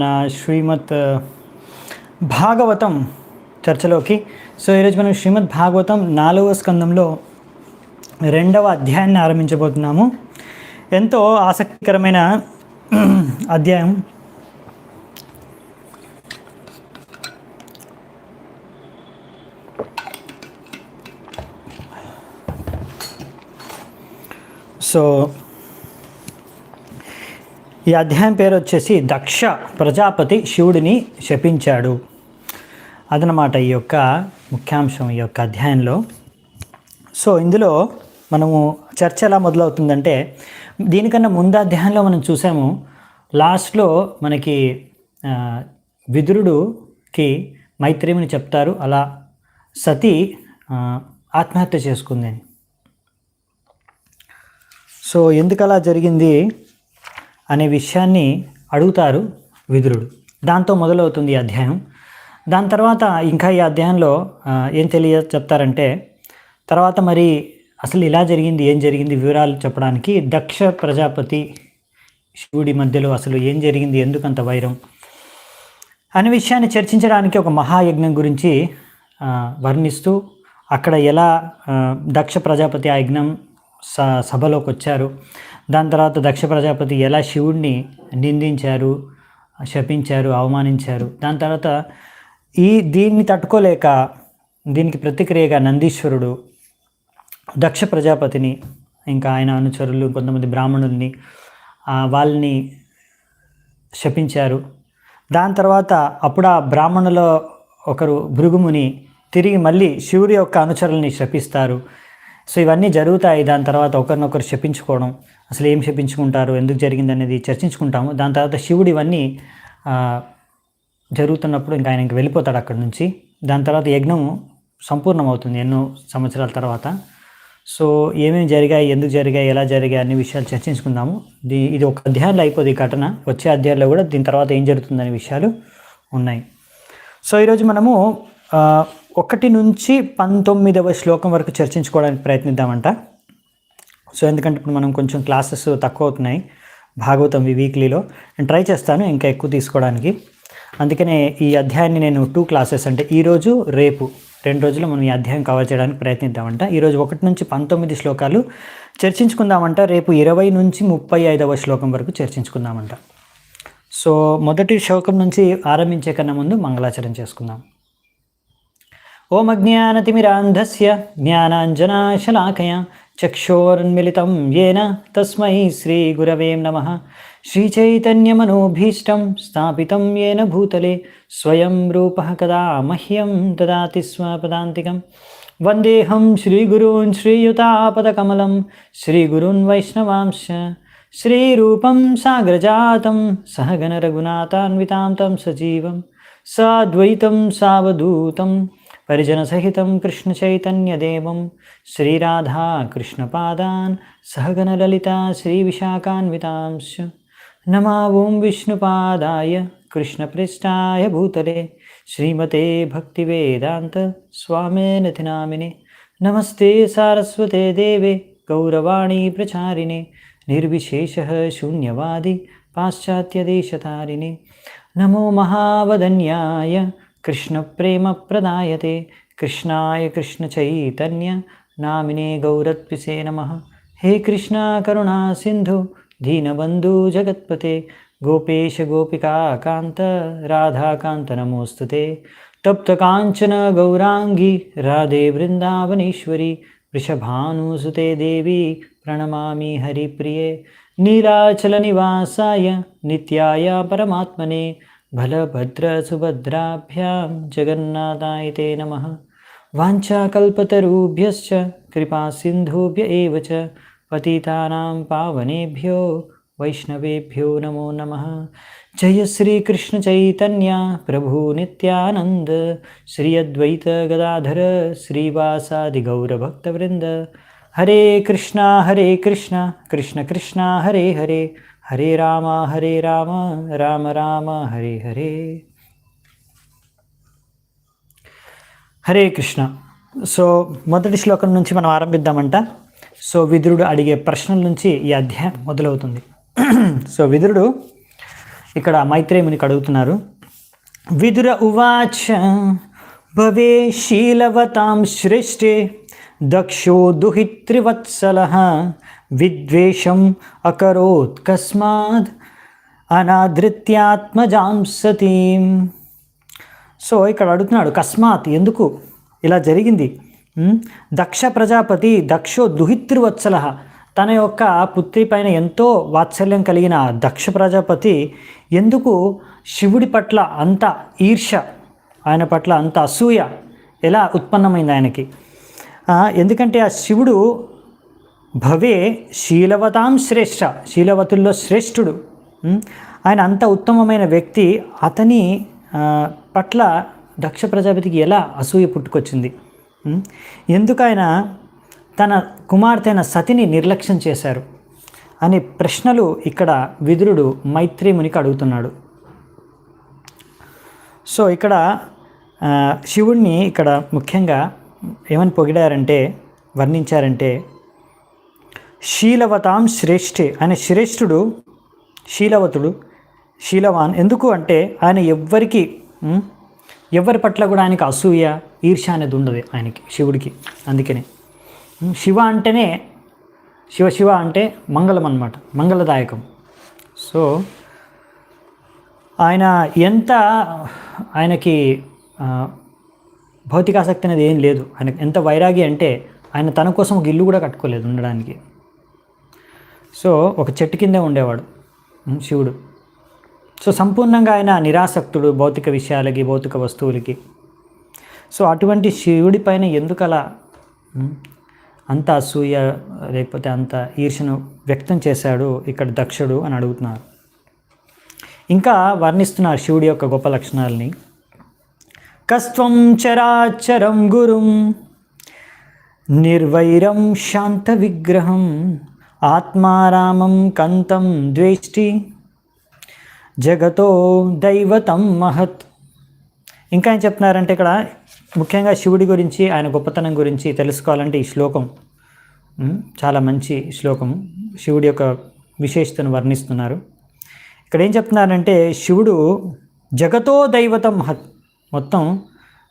నా శ్రీమద్ భాగవతం చర్చలోకి. సో ఈరోజు మనం శ్రీమద్ భాగవతం 4వ స్కందంలో 2వ అధ్యాయాన్ని ఆరంభించబోతున్నాము. ఎంతో ఆసక్తికరమైన అధ్యాయం. సో ఈ అధ్యాయం పేరు వచ్చేసి దక్ష ప్రజాపతి శివుడిని శపించాడు అదనమాట ఈ యొక్క ముఖ్యాంశం ఈ యొక్క అధ్యాయంలో. సో ఇందులో మనము చర్చ ఎలా మొదలవుతుందంటే, దీనికన్నా ముందు అధ్యాయంలో మనం చూసాము, లాస్ట్లో మనకి విదురుడుకి మైత్రేయుని చెప్తారు అలా సతీ ఆత్మహత్య చేసుకుంది అని. సో ఎందుకు అలా జరిగింది అనే విషయాన్ని అడుగుతారు విదురుడు. దాంతో మొదలవుతుంది ఈ అధ్యాయం. దాని తర్వాత ఇంకా ఈ అధ్యాయంలో ఏం చెప్తారంటే, తర్వాత మరి అసలు ఇలా జరిగింది, ఏం జరిగింది వివరాలు చెప్పడానికి దక్ష ప్రజాపతి శివుడి మధ్యలో అసలు ఏం జరిగింది, ఎందుకంత వైరం అనే విషయాన్ని చర్చించడానికి ఒక మహాయజ్ఞం గురించి వర్ణిస్తూ, అక్కడ ఎలా దక్ష ప్రజాపతి ఆ యజ్ఞం సభలోకి వచ్చారు, దాని తర్వాత దక్ష ప్రజాపతి ఎలా శివుడిని నిందించారు, శపించారు, అవమానించారు, దాని తర్వాత దీన్ని తట్టుకోలేక దీనికి ప్రతిక్రియగా నందీశ్వరుడు దక్ష ప్రజాపతిని ఇంకా ఆయన అనుచరులు కొంతమంది బ్రాహ్మణుల్ని వాళ్ళని శపించారు. దాని తర్వాత అప్పుడు ఆ బ్రాహ్మణుల ఒకరు భృగుముని తిరిగి మళ్ళీ శివుడి యొక్క అనుచరుల్ని శపిస్తారు. సో ఇవన్నీ జరుగుతాయి. దాని తర్వాత ఒకరినొకరు శపించుకోవడం, అసలు ఏం శపించుకుంటారు, ఎందుకు జరిగింది అనేది చర్చించుకుంటాము. దాని తర్వాత శివుడు ఇవన్నీ జరుగుతున్నప్పుడు ఇంకా ఆయన ఇంక వెళ్ళిపోతాడు అక్కడి నుంచి. దాని తర్వాత యజ్ఞము సంపూర్ణమవుతుంది ఎన్నో సంవత్సరాల తర్వాత. సో ఏమేమి జరిగాయి, ఎందుకు జరిగాయి, ఎలా జరిగాయి అనే విషయాలు చర్చించుకుందాము. ఇది ఒక అధ్యాయంలో అయిపోదు ఈ ఘటన, వచ్చే అధ్యాయంలో కూడా దీని తర్వాత ఏం జరుగుతుందనే విషయాలు ఉన్నాయి. సో ఈరోజు మనము 1 నుంచి 19వ శ్లోకం వరకు చర్చించుకోవడానికి ప్రయత్నిద్దామంట. సో ఎందుకంటే ఇప్పుడు మనం కొంచెం క్లాసెస్ తక్కువ అవుతున్నాయి భాగవతం వీక్లీలో. నేను ట్రై చేస్తాను ఇంకా ఎక్కువ తీసుకోవడానికి. అందుకనే ఈ అధ్యాయాన్ని నేను 2 క్లాసెస్ అంటే ఈరోజు రేపు 2 రోజులు మనం ఈ అధ్యాయం కవర్ చేయడానికి ప్రయత్నిద్దామంట. ఈరోజు 1 నుంచి 19 శ్లోకాలు చర్చించుకుందామంట. రేపు 20 నుంచి 35వ శ్లోకం వరకు చర్చించుకుందామంట. సో మొదటి శ్లోకం నుంచి ఆరంభించే కన్నా ముందు మంగళాచరణ చేసుకుందాం. ఓం అజ్ఞానతిమిరాంధస్య జ్ఞానాంజనాశలాకయా చక్షోరున్మిళితం యేన తస్మై శ్రీగురవే నమః. శ్రీచైతన్యమనోభీష్టం స్థాపితం యేన భూతలే స్వయం రూపః కదా మహ్యం దదాతి స్వపదాంతికం. వందేహం శ్రీగురూన్ శ్రీయుతాపదకమలం శ్రీగురున్ వైష్ణవాంశ శ్రీరూపం సాగ్రజాతం సహగణ రఘునాథాన్వితాం తం సజీవం సాద్వైతం సావధూతం పరిజనసహితం కృష్ణ చైతన్యదేవం శ్రీరాధా కృష్ణపాదాన్ సహగణ లలితా శ్రీవిశాఖాన్వితాంశ. నమా ఓం విష్ణుపాదాయ కృష్ణప్రేష్టాయ భూతలే శ్రీమతే భక్తివేదాంత స్వామినితి నామినే. నమస్తే సారస్వతే దేవే గౌరవాణి ప్రచారిణే నిర్విశేష శూన్యవాది పాశ్చాత్యదేశతారిణే. నమో మహావదన్యాయ కృష్ణ ప్రేమ ప్రదాయతే కృష్ణాయ కృష్ణ చైతన్య నామినే గౌరత్పిసే నమః. హే కృష్ణ కరుణా సింధు దీనబంధు జగత్పతే గోపేశ గోపికా కాంత రాధాకాంత నమోస్తుతే. తప్త కాంచన గౌరాంగి రాధే బృందావనేశ్వరి వృషభానుసుతే దేవి ప్రణమామి హరిప్రియే. నీలాచల నివాసాయ నిత్యాయ పరమాత్మనే బలభద్ర సుభద్రాభ్యాం జగన్నాథాయ తే నమః. వాంఛాకల్పతరుభ్యశ్చ కృపా సింధుభ్య ఏవ చ పతితానాం పావనేభ్యో వైష్ణవేభ్యో నమో నమః. జయ శ్రీకృష్ణ చైతన్య ప్రభు నిత్యానంద శ్రీ అద్వైత గదాధర శ్రీవాసాది గౌరభక్తవృంద. హరే కృష్ణ కృష్ణ కృష్ణ హరే హరే హరే రామ రామ రామ హరే హరే. హరే కృష్ణ. సో మొదటి శ్లోకం నుంచి మనం ఆరంభిద్దామంట. సో విదురుడు అడిగే ప్రశ్నల నుంచి ఈ అధ్యాయం మొదలవుతుంది. సో విదురుడు ఇక్కడ మైత్రేయునికి అడుగుతున్నారు. విదుర ఉవాచ భవే శీలవతాం శ్రేష్ఠే దక్షో దుహిత్రివత్సలః విద్వేషం అకరోత్ కస్మాద్ అనాదృత్యాత్మజాం సతీం. సో ఇక్కడ అడుగుతున్నాడు, కస్మాత్ ఎందుకు ఇలా జరిగింది. దక్ష ప్రజాపతి దక్షో దుహిత్రివత్సలః, తన యొక్క పుత్రి పైన ఎంతో వాత్సల్యం కలిగిన దక్ష ప్రజాపతి ఎందుకు శివుడి పట్ల అంత ఈర్ష్య, ఆయన పట్ల అంత అసూయ ఎలా ఉత్పన్నమైంది ఆయనకి. ఎందుకంటే ఆ శివుడు భవే శీలవతాం శ్రేష్ఠ, శీలవతుల్లో శ్రేష్ఠుడు, ఆయన అంత ఉత్తమమైన వ్యక్తి, అతని పట్ల దక్ష ప్రజాపతికి ఎలా అసూయ పుట్టుకొచ్చింది. ఎందుకు ఆయన తన కుమార్తె అయిన సతిని నిర్లక్ష్యం చేశారు అనే ప్రశ్నలు ఇక్కడ విదురుడు మైత్రేయునికి అడుగుతున్నాడు. సో ఇక్కడ శివుణ్ణి ఇక్కడ ముఖ్యంగా ఏమని పొగిడారంటే, వర్ణించారంటే శీలవతాం శ్రేష్ఠే, ఆయన శ్రేష్ఠుడు, శీలవతుడు, శీలవాన్. ఎందుకు అంటే ఆయన ఎవరి పట్ల కూడా ఆయనకి అసూయ ఈర్ష్య అనేది ఉండదు ఆయనకి, శివుడికి. అందుకనే శివ అంటేనే శివ అంటే మంగళం అన్నమాట, మంగళదాయకం. సో ఆయనకి భౌతికాసక్తి అనేది ఏం లేదు. ఆయనకి ఎంత వైరాగి అంటే ఆయన తన కోసం ఒక ఇల్లు కూడా కట్టుకోలేదు ఉండడానికి. సో ఒక చెట్టు కిందే ఉండేవాడు శివుడు. సో సంపూర్ణంగా ఆయన నిరాసక్తుడు భౌతిక విషయాలకి, భౌతిక వస్తువులకి. సో అటువంటి శివుడి పైన ఎందుకు అలా అంత అసూయ లేకపోతే అంత ఈర్ష్యను వ్యక్తం చేశాడు ఇక్కడ దక్షుడు అని అడుగుతున్నారు. ఇంకా వర్ణిస్తున్నారు శివుడి యొక్క గొప్ప లక్షణాలని. కస్త్వం చరాచరం గురుం నిర్వైరం శాంత విగ్రహం ఆత్మారామం కంతం ద్వేష్టి జగతో దైవతం మహత్. ఇంకా ఏం చెప్తున్నారంటే ఇక్కడ ముఖ్యంగా శివుడి గురించి, ఆయన గొప్పతనం గురించి తెలుసుకోవాలంటే ఈ శ్లోకం చాలా మంచి శ్లోకం. శివుడి యొక్క విశేషతను వర్ణిస్తున్నారు. ఇక్కడ ఏం చెప్తున్నారంటే శివుడు జగతో దైవతం మహత్, మొత్తం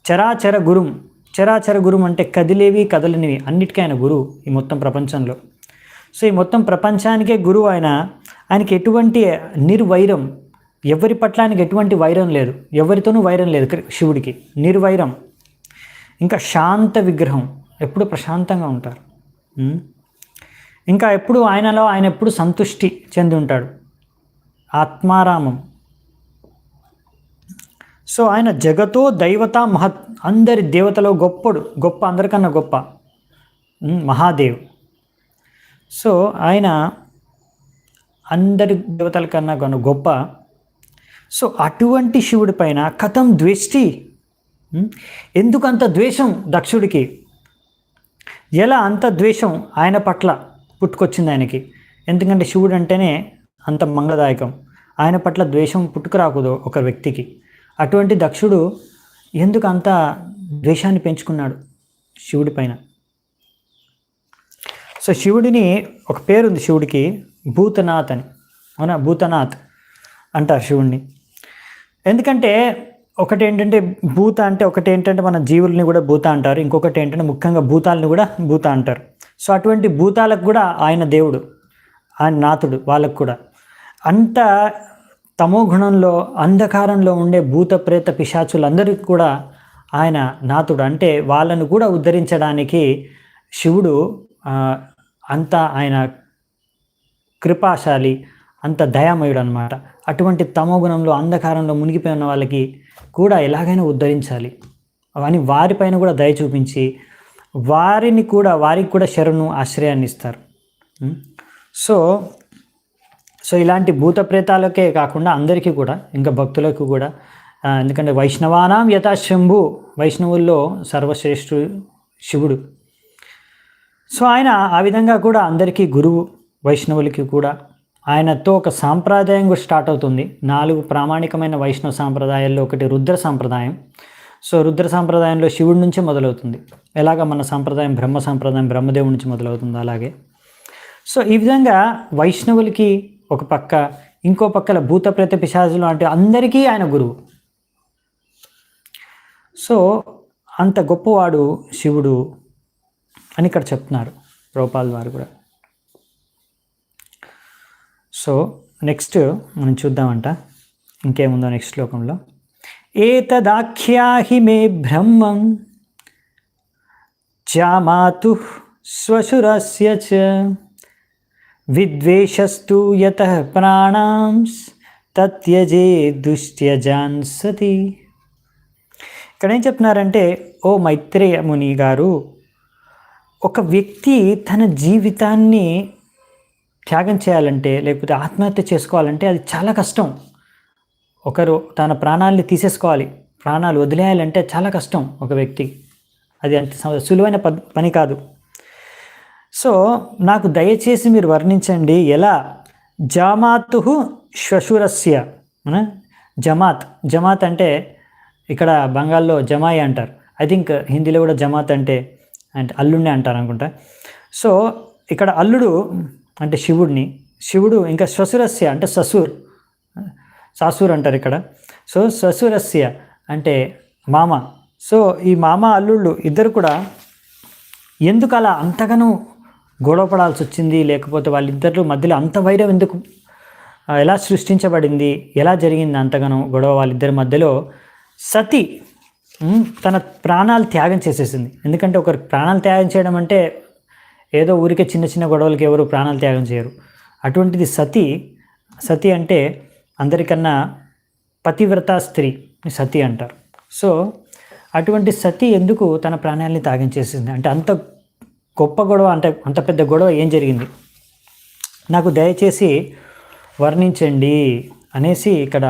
చరాచర గురుం. చరాచర గురుం అంటే కదిలేవి కదలనివి అన్నిటికీ ఆయన గురువు ఈ మొత్తం ప్రపంచంలో. సో ఈ మొత్తం ప్రపంచానికే గురువు ఆయన. ఆయనకి ఎటువంటి నిర్వైరం, ఎవరి పట్ల ఆయనకి ఎటువంటి వైరం లేదు, ఎవరితోనూ వైరం లేదు శివుడికి, నిర్వైరం. ఇంకా శాంత విగ్రహం, ఎప్పుడు ప్రశాంతంగా ఉంటారు. ఇంకా ఎప్పుడు ఆయన ఎప్పుడు సంతుష్టి చెంది ఉంటాడు. ఆత్మారామం. సో ఆయన జగతో దైవత మహత్, అందరి దేవతలో గొప్ప అందరికన్నా గొప్ప మహాదేవ్. సో ఆయన అందరి దేవతల కన్నా గొప్ప. సో అటువంటి శివుడి పైన కథం ద్వేష్టి, ఎందుకు అంత ద్వేషం దక్షుడికి, ఎలా అంత ద్వేషం ఆయన పట్ల పుట్టుకొచ్చింది ఆయనకి. ఎందుకంటే శివుడు అంటేనే అంత మంగళదాయకం, ఆయన పట్ల ద్వేషం పుట్టుకురాకూడదు ఒక వ్యక్తికి. అటువంటి దక్షుడు ఎందుకు అంత ద్వేషాన్ని పెంచుకున్నాడు శివుడి పైన. సో శివుడిని ఒక పేరుంది శివుడికి, భూతనాథ్ అని. అవునా, భూతనాథ్ అంటారు శివుడిని. ఎందుకంటే ఒకటేంటంటే ఒకటేంటంటే మన జీవుల్ని కూడా భూత అంటారు, ఇంకొకటి ఏంటంటే ముఖ్యంగా భూతాలని కూడా భూత అంటారు. సో అటువంటి భూతాలకు కూడా ఆయన దేవుడు, ఆయన నాథుడు. వాళ్ళకు కూడా అంత తమో గుణంలో అంధకారంలో ఉండే భూత ప్రేత పిశాచులందరికీ కూడా ఆయన నాథుడు. అంటే వాళ్ళను కూడా ఉద్ధరించడానికి శివుడు అంత ఆయన కృపాశాలి, అంత దయామయుడు అనమాట. అటువంటి తమో గుణంలో అంధకారంలో మునిగిపోయిన వాళ్ళకి కూడా ఎలాగైనా ఉద్ధరించాలి అని వారిపైన కూడా దయ చూపించి వారికి కూడా శరణు ఆశ్రయాన్ని ఇస్తారు. సో ఇలాంటి భూత ప్రేతాలకే కాకుండా అందరికీ కూడా, ఇంకా భక్తులకు కూడా, ఎందుకంటే వైష్ణవానాం యథాశంభు, వైష్ణవుల్లో సర్వశ్రేష్ఠుడు శివుడు. సో ఆయన ఆ విధంగా కూడా అందరికీ గురువు. వైష్ణవులకి కూడా ఆయనతో ఒక సాంప్రదాయం కూడా స్టార్ట్ అవుతుంది. 4 ప్రామాణికమైన వైష్ణవ సాంప్రదాయాల్లో ఒకటి రుద్ర సాంప్రదాయం. సో రుద్ర సాంప్రదాయంలో శివుడి నుంచే మొదలవుతుంది. ఎలాగ మన సాంప్రదాయం బ్రహ్మ సాంప్రదాయం బ్రహ్మదేవుడి నుంచి మొదలవుతుంది అలాగే. సో ఈ విధంగా వైష్ణవులకి ఒక పక్క, ఇంకో పక్కల భూత ప్రేత పిశాచులు అంటే అందరికీ ఆయన గురువు. సో అంత గొప్పవాడు శివుడు అని ఇక్కడ చెప్తున్నారు ప్రభుపాల్ వారు కూడా. సో నెక్స్ట్ మనం చూద్దామంట ఇంకేముందో నెక్స్ట్ శ్లోకంలో. ఏతదాఖ్యాహి మే బ్రహ్మం జామాతు శ్వశురస్య చ విద్వేషస్తు యతః ప్రాణాంస్ తత్యజే దుష్ట్యజాన్ సతి. ఇక్కడ ఏం చెప్తున్నారంటే, ఓ మైత్రేయ ముని గారు, ఒక వ్యక్తి తన జీవితాన్ని త్యాగం చేయాలంటే లేకపోతే ఆత్మహత్య చేసుకోవాలంటే అది చాలా కష్టం. ఒకరు తన ప్రాణాలని తీసేసుకోవాలి, ప్రాణాలు వదిలేయాలంటే చాలా కష్టం ఒక వ్యక్తి. అది అంత సులువైన పని కాదు. సో నాకు దయచేసి మీరు వర్ణించండి ఎలా. జామాతు శ్వశురస్య, జమాత్ అంటే ఇక్కడ బంగాల్లో జమాయి అంటారు. ఐ థింక్ హిందీలో కూడా జమాత్ అంటే అల్లుడిని అంటారు అనుకుంటా. సో ఇక్కడ అల్లుడు అంటే శివుడు ఇంకా శ్వశురస్య అంటే సాసూర్ అంటారు ఇక్కడ. సో శ్వశురస్య అంటే మామ. సో ఈ మామ అల్లుళ్ళు ఇద్దరు కూడా ఎందుకు అలా అంతగానో గొడవ పడాల్సి వచ్చింది, లేకపోతే వాళ్ళిద్దరు మధ్యలో అంత వైరం ఎందుకు, ఎలా సృష్టించబడింది, ఎలా జరిగింది అంతగానో గొడవ వాళ్ళిద్దరి మధ్యలో. సతి తన ప్రాణాలు త్యాగం చేసేసింది. ఎందుకంటే ఒకరు ప్రాణాలు త్యాగం చేయడం అంటే ఏదో ఊరికే చిన్న చిన్న గొడవలకి ఎవరు ప్రాణాలు త్యాగం చేయరు. అటువంటిది సతి అంటే అందరికన్నా పతివ్రత స్త్రీ సతి అంటారు. సో అటువంటి సతి ఎందుకు తన ప్రాణాలని త్యాగం చేసింది అంటే అంత గొప్ప గొడవ, అంటే అంత పెద్ద గొడవ ఏం జరిగింది, నాకు దయచేసి వర్ణించండి అనేసి ఇక్కడ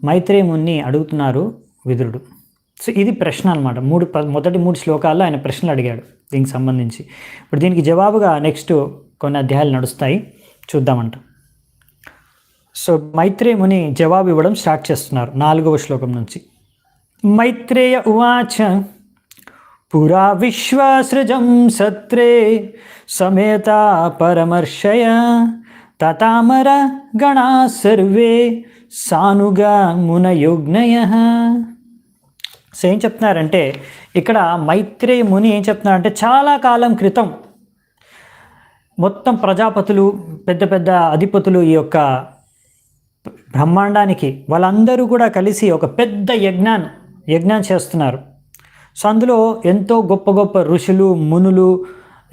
మైత్రేయ ముని అడుగుతున్నారు విదురుడు. సో ఇది ప్రశ్న అనమాట. మొదటి 3 శ్లోకాల్లో ఆయన ప్రశ్నలు అడిగాడు దీనికి సంబంధించి. ఇప్పుడు దీనికి జవాబుగా నెక్స్ట్ కొన్ని అధ్యాయాలు నడుస్తాయి, చూద్దామంట. సో మైత్రేయ ముని జవాబు ఇవ్వడం స్టార్ట్ చేస్తున్నారు 4వ శ్లోకం నుంచి. మైత్రేయ ఉవాచ పురా విశ్వసృజం సత్రే సమేత పరమర్షయ తతామర గణా సర్వే సానుగా మునయోగ్నయః. సో ఏం చెప్తున్నారంటే ఇక్కడ మైత్రేయ ముని ఏం చెప్తున్నారంటే, చాలా కాలం క్రితం మొత్తం ప్రజాపతులు, పెద్ద పెద్ద అధిపతులు ఈ యొక్క బ్రహ్మాండానికి వాళ్ళందరూ కూడా కలిసి ఒక పెద్ద యజ్ఞం చేస్తున్నారు. సో అందులో ఎంతో గొప్ప గొప్ప ఋషులు, మునులు,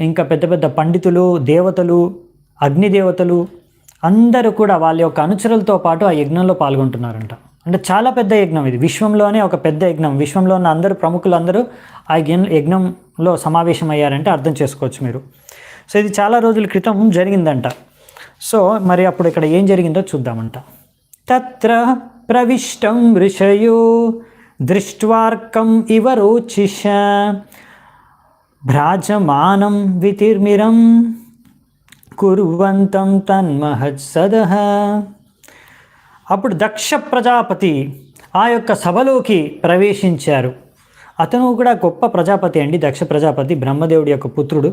ఇంకా పెద్ద పెద్ద పండితులు, దేవతలు, అగ్నిదేవతలు అందరూ కూడా వాళ్ళ యొక్క అనుచరులతో పాటు ఆ యజ్ఞంలో పాల్గొంటున్నారంట. అంటే చాలా పెద్ద యజ్ఞం ఇది, విశ్వంలోనే ఒక పెద్ద యజ్ఞం. విశ్వంలో ఉన్న అందరూ ప్రముఖులందరూ ఆ యజ్ఞంలో సమావేశమయ్యారంటే అర్థం చేసుకోవచ్చు మీరు. సో ఇది చాలా రోజుల క్రితం జరిగిందంట. సో మరి అప్పుడు ఇక్కడ ఏం జరిగిందో చూద్దామంట. తత్ర ప్రవిష్టం ఋషయో దృష్ట్వార్కం ఇవ రోచిష భ్రాజమానం వితిర్మిరం కుర్వంతం తన్మహత్సదః. అప్పుడు దక్ష ప్రజాపతి ఆ యొక్క సభలోకి ప్రవేశించారు. అతను కూడా గొప్ప ప్రజాపతి అండి. దక్ష ప్రజాపతి బ్రహ్మదేవుడి యొక్క పుత్రుడు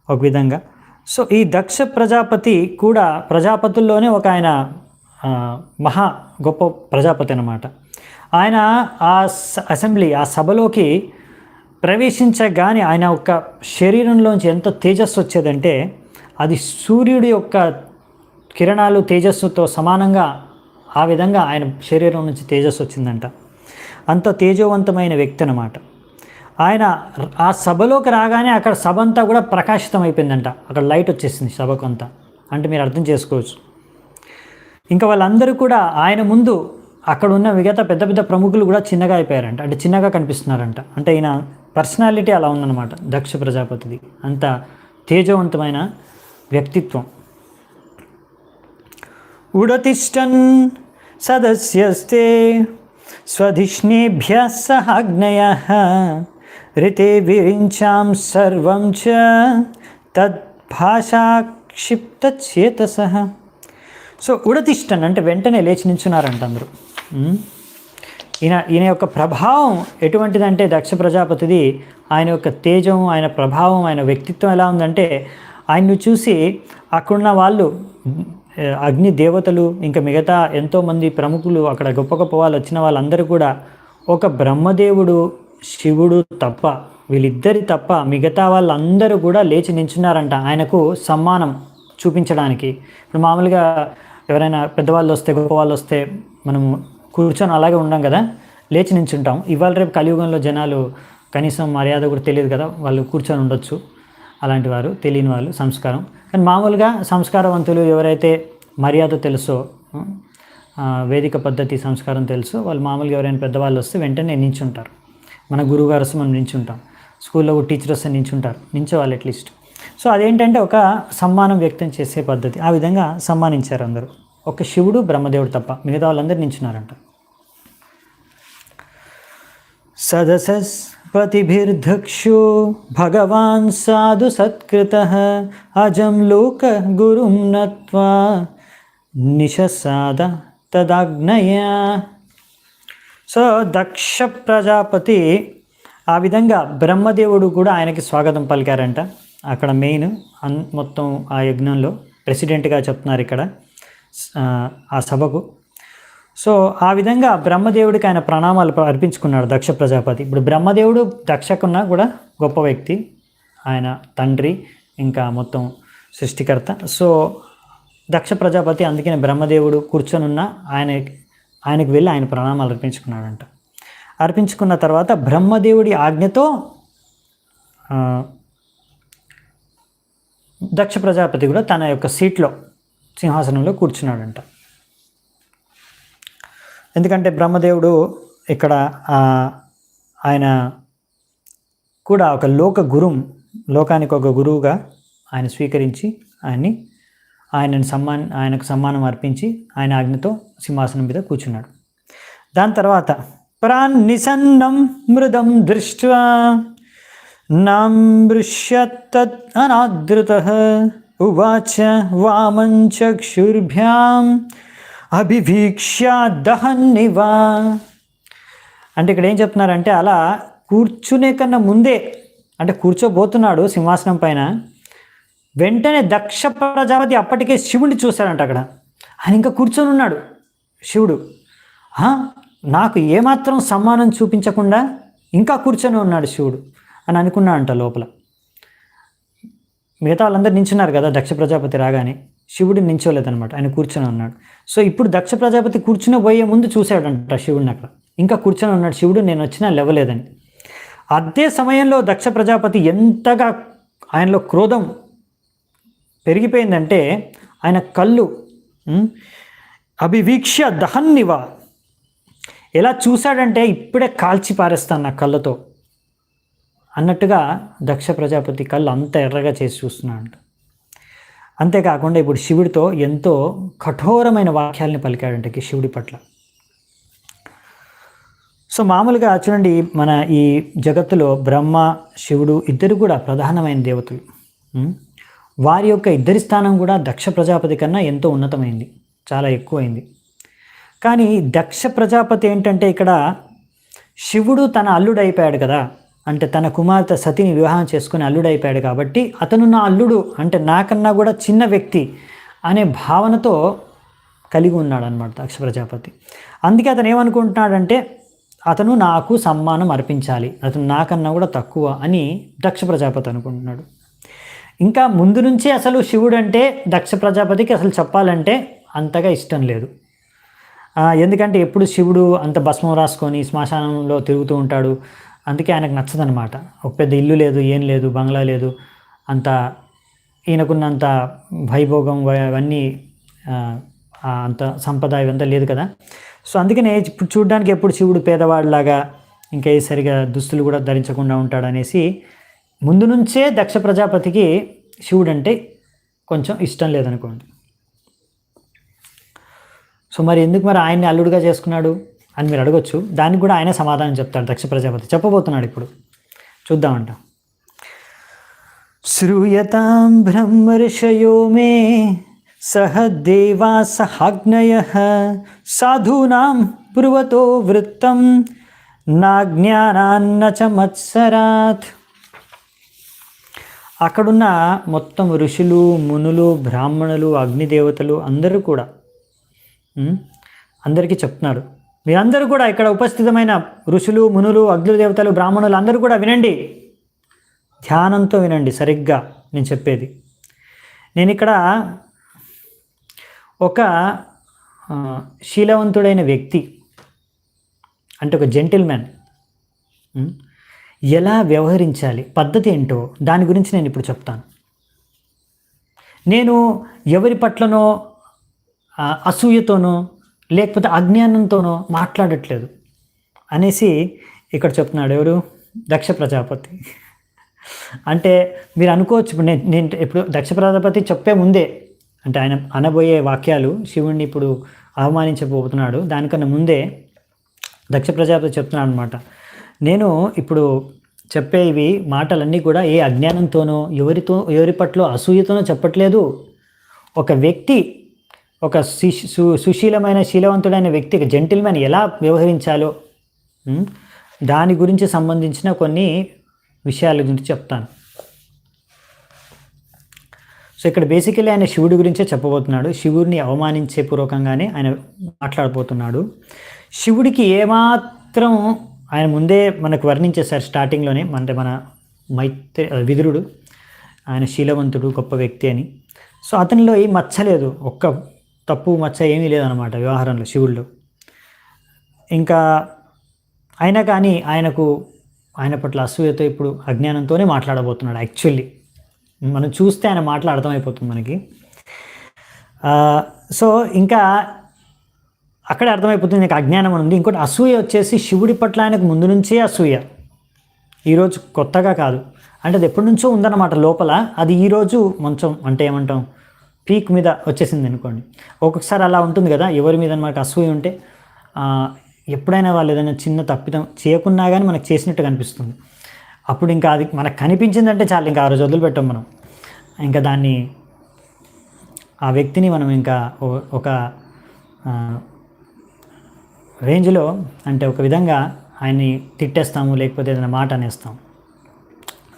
ఒక విధంగా. సో ఈ దక్ష ప్రజాపతి కూడా ప్రజాపతుల్లోనే ఒక ఆయన మహా గొప్ప ప్రజాపతి అన్నమాట. ఆయన ఆ అసెంబ్లీ, ఆ సభలోకి ప్రవేశించగానే ఆయన యొక్క శరీరంలోంచి ఎంత తేజస్సు వచ్చేదంటే అది సూర్యుడి యొక్క కిరణాలు తేజస్సుతో సమానంగా ఆ విధంగా ఆయన శరీరం నుంచి తేజస్సు వచ్చిందంట. అంత తేజవంతమైన వ్యక్తి అన్నమాట ఆయన. ఆ సభలోకి రాగానే అక్కడ సభ అంతా కూడా ప్రకాశితం అయిపోయిందంట. అక్కడ లైట్ వచ్చేసింది సభకంతా. అంటే మీరు అర్థం చేసుకోవచ్చు. ఇంకా వాళ్ళందరూ కూడా ఆయన ముందు అక్కడ ఉన్న మిగతా పెద్ద పెద్ద ప్రముఖులు కూడా చిన్నగా అయిపోయారంట, అంటే చిన్నగా కనిపిస్తున్నారంట. అంటే ఈయన పర్సనాలిటీ అలా ఉందన్నమాట దక్ష ప్రజాపతిది, అంత తేజవంతమైన వ్యక్తిత్వం. ఉడతిష్టన్ సదస్యస్తే స్వధిష్ణేభ్య సహాగ్నయః రితే విరించాం సర్వం చ తద్భాషాక్షిప్తచేతసః. సో ఉడతిష్టన్ అంటే వెంటనే లేచి నించున్నారంట అందరూ. ఈయన యొక్క ప్రభావం ఎటువంటిదంటే దక్ష ప్రజాపతిది, ఆయన యొక్క తేజం, ఆయన ప్రభావం, ఆయన వ్యక్తిత్వం ఎలా ఉందంటే ఆయన్ను చూసి అక్కడున్న వాళ్ళు అగ్ని దేవతలు ఇంకా మిగతా ఎంతోమంది ప్రముఖులు అక్కడ గొప్ప గొప్ప వాళ్ళు వచ్చిన వాళ్ళందరూ కూడా ఒక బ్రహ్మదేవుడు శివుడు తప్ప, వీళ్ళిద్దరి తప్ప మిగతా వాళ్ళందరూ కూడా లేచి నించున్నారంట ఆయనకు సమ్మానం చూపించడానికి. ఇప్పుడు మామూలుగా ఎవరైనా పెద్దవాళ్ళు వస్తే గొప్ప వాళ్ళు వస్తే మనము కూర్చొని అలాగే ఉండం కదా, లేచి నించుంటాం. ఇవాళ రేపు కలియుగంలో జనాలు కనీసం మర్యాద కూడా తెలియదు కదా, వాళ్ళు కూర్చొని ఉండొచ్చు. అలాంటి వారు తెలియని వాళ్ళు సంస్కారం. కానీ మామూలుగా సంస్కారవంతులు ఎవరైతే మర్యాద తెలుసో, వేదిక పద్ధతి సంస్కారం తెలుసో వాళ్ళు మామూలుగా ఎవరైనా పెద్దవాళ్ళు వస్తే వెంటనే నించుంటారు. మన గురువుగారు వస్తే మనం నించుంటాం, స్కూల్లో టీచర్ వస్తే నించుంటారు, నించోవాలి అట్లీస్ట్. సో అదేంటంటే ఒక సమ్మానం వ్యక్తం చేసే పద్ధతి. ఆ విధంగా సమ్మానించారు అందరూ, ఒక శివుడు బ్రహ్మదేవుడు తప్ప మిగతా వాళ్ళందరూ నించున్నారంట. సదసస్పతిభిర్దక్షో భగవాన్ సాధు సత్కృతః అజం లోక గురుం నత్వా నిశసాద తదాజ్ఞయా. సో దక్ష ప్రజాపతి ఆ విధంగా బ్రహ్మదేవుడు కూడా ఆయనకి స్వాగతం పలికారంట. అక్కడ మెయిన్ మొత్తం ఆ యజ్ఞంలో ప్రెసిడెంట్గా చెప్తున్నారు ఇక్కడ ఆ సభకు. సో ఆ విధంగా బ్రహ్మదేవుడికి ఆయన ప్రణామాలు అర్పించుకున్నాడు దక్ష ప్రజాపతి. ఇప్పుడు బ్రహ్మదేవుడు దక్షకున్నా కూడా గొప్ప వ్యక్తి, ఆయన తండ్రి ఇంకా మొత్తం సృష్టికర్త. సో దక్ష ప్రజాపతి అందుకనే బ్రహ్మదేవుడు కూర్చొనున్న ఆయనకు వెళ్ళి ఆయన ప్రణామాలు అర్పించుకున్నాడంట. అర్పించుకున్న తర్వాత బ్రహ్మదేవుడి ఆజ్ఞతో దక్ష ప్రజాపతి కూడా తన యొక్క సీట్లో సింహాసనంలో కూర్చున్నాడంట. ఎందుకంటే బ్రహ్మదేవుడు ఇక్కడ ఆయన కూడా ఒక లోకానికి ఒక గురువుగా ఆయన స్వీకరించి ఆయనకు సమ్మానం అర్పించి ఆయన ఆజ్ఞతో సింహాసనం మీద కూర్చున్నాడు. దాని తర్వాత ప్రాన్నిసన్నం మృదం దృష్ట్వా నామృష్యత్ అనాదృతః ఉవాచ వామంచక్షుర్భ్యాం అభివీక్ష్య దహన్నివా. అంటే ఇక్కడ ఏం చెప్తున్నారంటే అలా కూర్చునే కన్నా ముందే, అంటే కూర్చోబోతున్నాడు సింహాసనం పైన, వెంటనే దక్ష ప్రజాపతి అప్పటికే శివుడిని చూశాడంట. అక్కడ ఆయన ఇంకా కూర్చొని ఉన్నాడు శివుడు. నాకు ఏమాత్రం సమ్మానం చూపించకుండా ఇంకా కూర్చొని ఉన్నాడు శివుడు అని అనుకున్నాడంట లోపల. మిగతా వాళ్ళందరూ నించున్నారు కదా దక్ష ప్రజాపతి రాగానే, శివుడు నించోలేదనమాట, ఆయన కూర్చొని ఉన్నాడు. సో ఇప్పుడు దక్ష ప్రజాపతి కూర్చుని పోయే ముందు చూశాడంట శివుడిని, అక్కడ ఇంకా కూర్చొని ఉన్నాడు శివుడు, నేను వచ్చినా లేవలేదని. అదే సమయంలో దక్ష ప్రజాపతి ఎంతగా ఆయనలో క్రోధం పెరిగిపోయిందంటే ఆయన కళ్ళు అభివీక్ష్య దహన్నివా, ఎలా చూశాడంటే ఇప్పుడే కాల్చి పారేస్తాను నా కళ్ళతో అన్నట్టుగా దక్ష ప్రజాపతి కళ్ళు అంత ఎర్రగా చేసి చూస్తున్నాడంట. అంతేకాకుండా ఇప్పుడు శివుడితో ఎంతో కఠోరమైన వాక్యాలని పలికాడంటే శివుడి పట్ల. సో మామూలుగా చూడండి, మన ఈ జగత్తులో బ్రహ్మ శివుడు ఇద్దరు కూడా ప్రధానమైన దేవతలు. వారి యొక్క ఇద్దరి స్థానం కూడా దక్ష ప్రజాపతి కన్నా ఎంతో ఉన్నతమైంది, చాలా ఎక్కువైంది. కానీ దక్ష ప్రజాపతి ఏంటంటే ఇక్కడ శివుడు తన అల్లుడైపోయాడు కదా, అంటే తన కుమార్తె సతిని వివాహం చేసుకుని అల్లుడైపోయాడు కాబట్టి అతను నా అల్లుడు, అంటే నాకన్నా కూడా చిన్న వ్యక్తి అనే భావనతో కలిగి ఉన్నాడు అన్నమాట దక్ష ప్రజాపతి. అందుకే అతను ఏమనుకుంటున్నాడంటే అతను నాకు సమ్మానం అర్పించాలి, అతను నాకన్నా కూడా తక్కువ అని దక్ష ప్రజాపతి అనుకుంటున్నాడు. ఇంకా ముందు నుంచే అసలు శివుడు అంటే దక్ష ప్రజాపతికి అసలు చెప్పాలంటే అంతగా ఇష్టం లేదు. ఎందుకంటే ఎప్పుడు శివుడు అంత భస్మం రాసుకొని శ్మశానంలో తిరుగుతూ ఉంటాడు, అందుకే ఆయనకు నచ్చదనమాట. ఒక పెద్ద ఇల్లు లేదు, ఏం లేదు, బంగ్లా లేదు, అంత ఈయనకున్నంత వైభోగం అవన్నీ అంత సంపద ఇవంతా లేదు కదా. సో అందుకనే ఇప్పుడు చూడడానికి ఎప్పుడు శివుడు పేదవాడిలాగా ఇంకా సరిగా దుస్తులు కూడా ధరించకుండా ఉంటాడనేసి ముందు నుంచే దక్ష ప్రజాపతికి శివుడు అంటే కొంచెం ఇష్టం లేదనుకోండి. సో మరి ఎందుకు మరి ఆయన్ని అల్లుడుగా చేసుకున్నాడు అని మీరు అడగొచ్చు. దానికి కూడా ఆయనే సమాధానం చెప్తాడు దక్ష ప్రజాపతి, చెప్పబోతున్నాడు ఇప్పుడు, చూద్దామంట. శ్రూయతాం బ్రహ్మర్షయో మే సహ దేవా సహాగ్నయః సాధూనాం బ్రువతో వృత్తం నాజ్ఞానాన్న చ మత్సరాత్. అక్కడున్న మొత్తం ఋషులు, మునులు, బ్రాహ్మణులు, అగ్నిదేవతలు అందరూ కూడా అందరికీ చెప్తున్నారు, మీరందరూ కూడా ఇక్కడ ఉపస్థితమైన ఋషులు, మునులు, అగ్నిదేవతలు, బ్రాహ్మణులు అందరూ కూడా వినండి, ధ్యానంతో వినండి సరిగ్గా నేను చెప్పేది. నేను ఇక్కడ ఒక శీలవంతుడైన వ్యక్తి అంటే ఒక జెంటిల్మ్యాన్ ఎలా వ్యవహరించాలి, పద్ధతి ఏంటో దాని గురించి నేను ఇప్పుడు చెప్తాను. నేను ఎవరి పట్లనో అసూయతోనో లేకపోతే అజ్ఞానంతోనో మాట్లాడట్లేదు అనేసి ఇక్కడ చెప్తున్నాడు. ఎవరు? దక్ష ప్రజాపతి. అంటే మీరు అనుకోవచ్చు, ఇప్పుడు నేను ఇప్పుడు దక్ష ప్రజాపతి చెప్పే ముందే, అంటే ఆయన అనబోయే వాక్యాలు శివుణ్ణి ఇప్పుడు అవమానించబోతున్నాడు, దానికన్నా ముందే దక్ష ప్రజాపతి చెప్తున్నాడు అనమాట. నేను ఇప్పుడు చెప్పే ఇవి మాటలన్నీ కూడా ఏ అజ్ఞానంతోనో ఎవరి పట్ల అసూయతోనో చెప్పట్లేదు. ఒక వ్యక్తి, ఒక సుశీలమైన శీలవంతుడైన వ్యక్తి, జెంటిల్మెన్ ఎలా వ్యవహరించాలో దాని గురించి సంబంధించిన కొన్ని విషయాల గురించి చెప్తాను. సో ఇక్కడ బేసికలీ ఆయన శివుడి గురించే చెప్పబోతున్నాడు. శివుడిని అవమానించే పూర్వకంగానే ఆయన మాట్లాడబోతున్నాడు. శివుడికి ఏమాత్రం ఆయన ముందే మనకు వర్ణించేశారు స్టార్టింగ్లోనే, అంటే మన విదురుడు ఆయన శీలవంతుడు, గొప్ప వ్యక్తి అని. సో అతనిలో ఏం మచ్చలేదు, ఒక్క తప్పు మచ్చ ఏమీ లేదనమాట వ్యవహారంలో శివుడిలో. ఇంకా అయినా కానీ ఆయన పట్ల అసూయతో ఇప్పుడు అజ్ఞానంతోనే మాట్లాడబోతున్నాడు. యాక్చువల్లీ మనం చూస్తే ఆయన మాటలు అర్థమైపోతుంది మనకి. సో ఇంకా అక్కడే అర్థమైపోతుంది నీకు అజ్ఞానం అని ఉంది. ఇంకోటి అసూయ వచ్చేసి శివుడి పట్ల ఆయనకు ముందు నుంచే అసూయ, ఈరోజు కొత్తగా కాదు, అంటే అది ఎప్పటి నుంచో ఉందన్నమాట లోపల. అది ఈరోజు కొంచెం అంటే ఏమంటాం పీక్ మీద వచ్చేసింది అనుకోండి. ఒక్కొక్కసారి అలా ఉంటుంది కదా, ఎవరి మీద మనకు అసూయ ఉంటే ఎప్పుడైనా వాళ్ళు ఏదైనా చిన్న తప్పిదం చేయకున్నా కానీ మనకు చేసినట్టు కనిపిస్తుంది. అప్పుడు ఇంకా అది మనకు కనిపించిందంటే చాలు, ఇంకా ఆ రోజు వదిలిపెట్టాం మనం. ఇంకా దాన్ని ఆ వ్యక్తిని మనం ఇంకా ఒక రేంజ్లో, అంటే ఒక విధంగా ఆయన్ని తిట్టేస్తాము, లేకపోతే ఏదైనా మాట అనేస్తాం.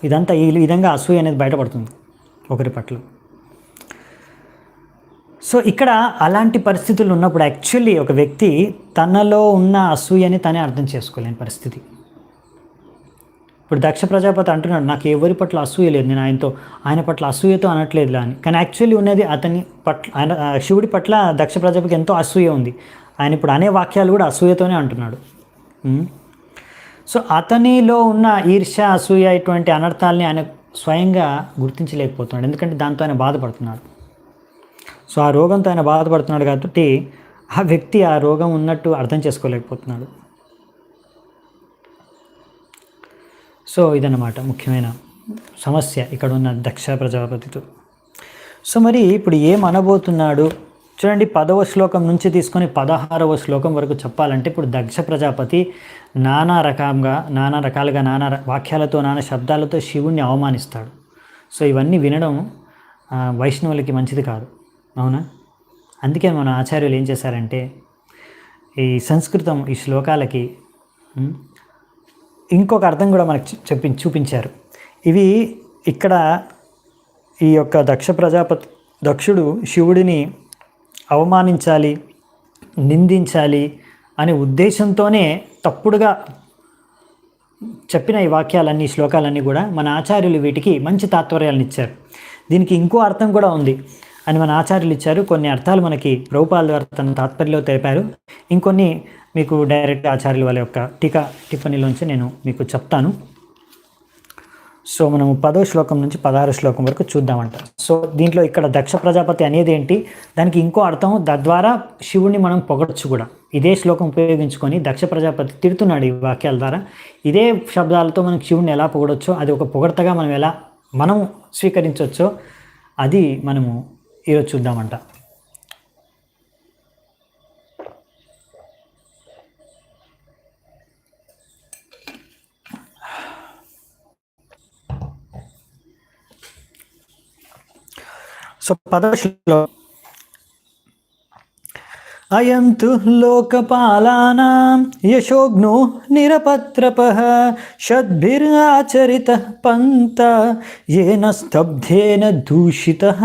ఇదంతా ఈ విధంగా అసూయ అనేది బయటపడుతుంది ఒకరి పట్ల. సో ఇక్కడ అలాంటి పరిస్థితులు ఉన్నప్పుడు యాక్చువల్లీ ఒక వ్యక్తి తనలో ఉన్న అసూయని తనే అర్థం చేసుకోలేని పరిస్థితి. ఇప్పుడు దక్ష ప్రజాపతి అంటున్నాడు, నాకు ఎవరి పట్ల అసూయ లేదు, నేను ఆయన పట్ల అసూయతో అనట్లేదులా అని. కానీ యాక్చువల్లీ ఉన్నది అతని పట్ల, ఆయన శివుడి పట్ల దక్ష ప్రజాపతికి ఎంతో అసూయ ఉంది. ఆయన ఇప్పుడు అనే వాక్యాలు కూడా అసూయతోనే అంటున్నాడు. సో అతనిలో ఉన్న ఈర్ష్య, అసూయ ఇటువంటి అనర్థాలని ఆయన స్వయంగా గుర్తించలేకపోతున్నాడు, ఎందుకంటే దాంతో ఆయన బాధపడుతున్నాడు. సో ఆ రోగంతో ఆయన బాధపడుతున్నాడు కాబట్టి ఆ వ్యక్తి ఆ రోగం ఉన్నట్టు అర్థం చేసుకోలేకపోతున్నాడు. సో ఇదన్నమాట ముఖ్యమైన సమస్య ఇక్కడ ఉన్న దక్ష ప్రజాపతితో. సో మరి ఇప్పుడు ఏం అనబోతున్నాడు చూడండి. 10వ శ్లోకం నుంచి తీసుకొని 16వ శ్లోకం వరకు చెప్పాలంటే ఇప్పుడు దక్ష ప్రజాపతి నానా రకాలుగా నానా వాక్యాలతో, నానా శబ్దాలతో శివుణ్ణి అవమానిస్తాడు. సో ఇవన్నీ వినడం వైష్ణవులకి మంచిది కాదు, అవునా? అందుకే మన ఆచార్యులు ఏం చేశారంటే ఈ సంస్కృతం ఈ శ్లోకాలకి ఇంకొక అర్థం కూడా మనకు చూపించారు. ఇవి ఇక్కడ ఈ యొక్క దక్షుడు శివుడిని అవమానించాలి, నిందించాలి అనే ఉద్దేశంతోనే తప్పుడుగా చెప్పిన ఈ వాక్యాలన్నీ, శ్లోకాలన్నీ కూడా మన ఆచార్యులు వీటికి మంచి తాత్పర్యాలను ఇచ్చారు. దీనికి ఇంకో అర్థం కూడా ఉంది అని మన ఆచార్యులు ఇచ్చారు. కొన్ని అర్థాలు మనకి ప్రభుపాల ద్వారా తన తాత్పర్యంలో తెలిపారు. ఇంకొన్ని మీకు డైరెక్ట్ ఆచార్యుల వాళ్ళ యొక్క టిప్పణిలోంచి నేను మీకు చెప్తాను. సో మనము 10వ శ్లోకం నుంచి 16వ శ్లోకం వరకు చూద్దామంట. సో దీంట్లో ఇక్కడ దక్ష ప్రజాపతి అనేది ఏంటి, దానికి ఇంకో అర్థం, తద్వారా శివుణ్ణి మనం పొగడచ్చు కూడా. ఇదే శ్లోకం ఉపయోగించుకొని దక్ష ప్రజాపతి తిడుతున్నాడు ఈ వాక్యాల ద్వారా. ఇదే శబ్దాలతో మనం శివుణ్ణి ఎలా పొగడొచ్చో, అది ఒక పొగడతగా మనం స్వీకరించవచ్చో అది మనము ఈరోజు చూద్దామంట. సో 10వ శ్లోకం, అయం తు లోకపాలానాం యశోగ్నో నిరపత్రపః షద్భిరాచరిత పంత ఏన స్తబ్ధేన దూషితః.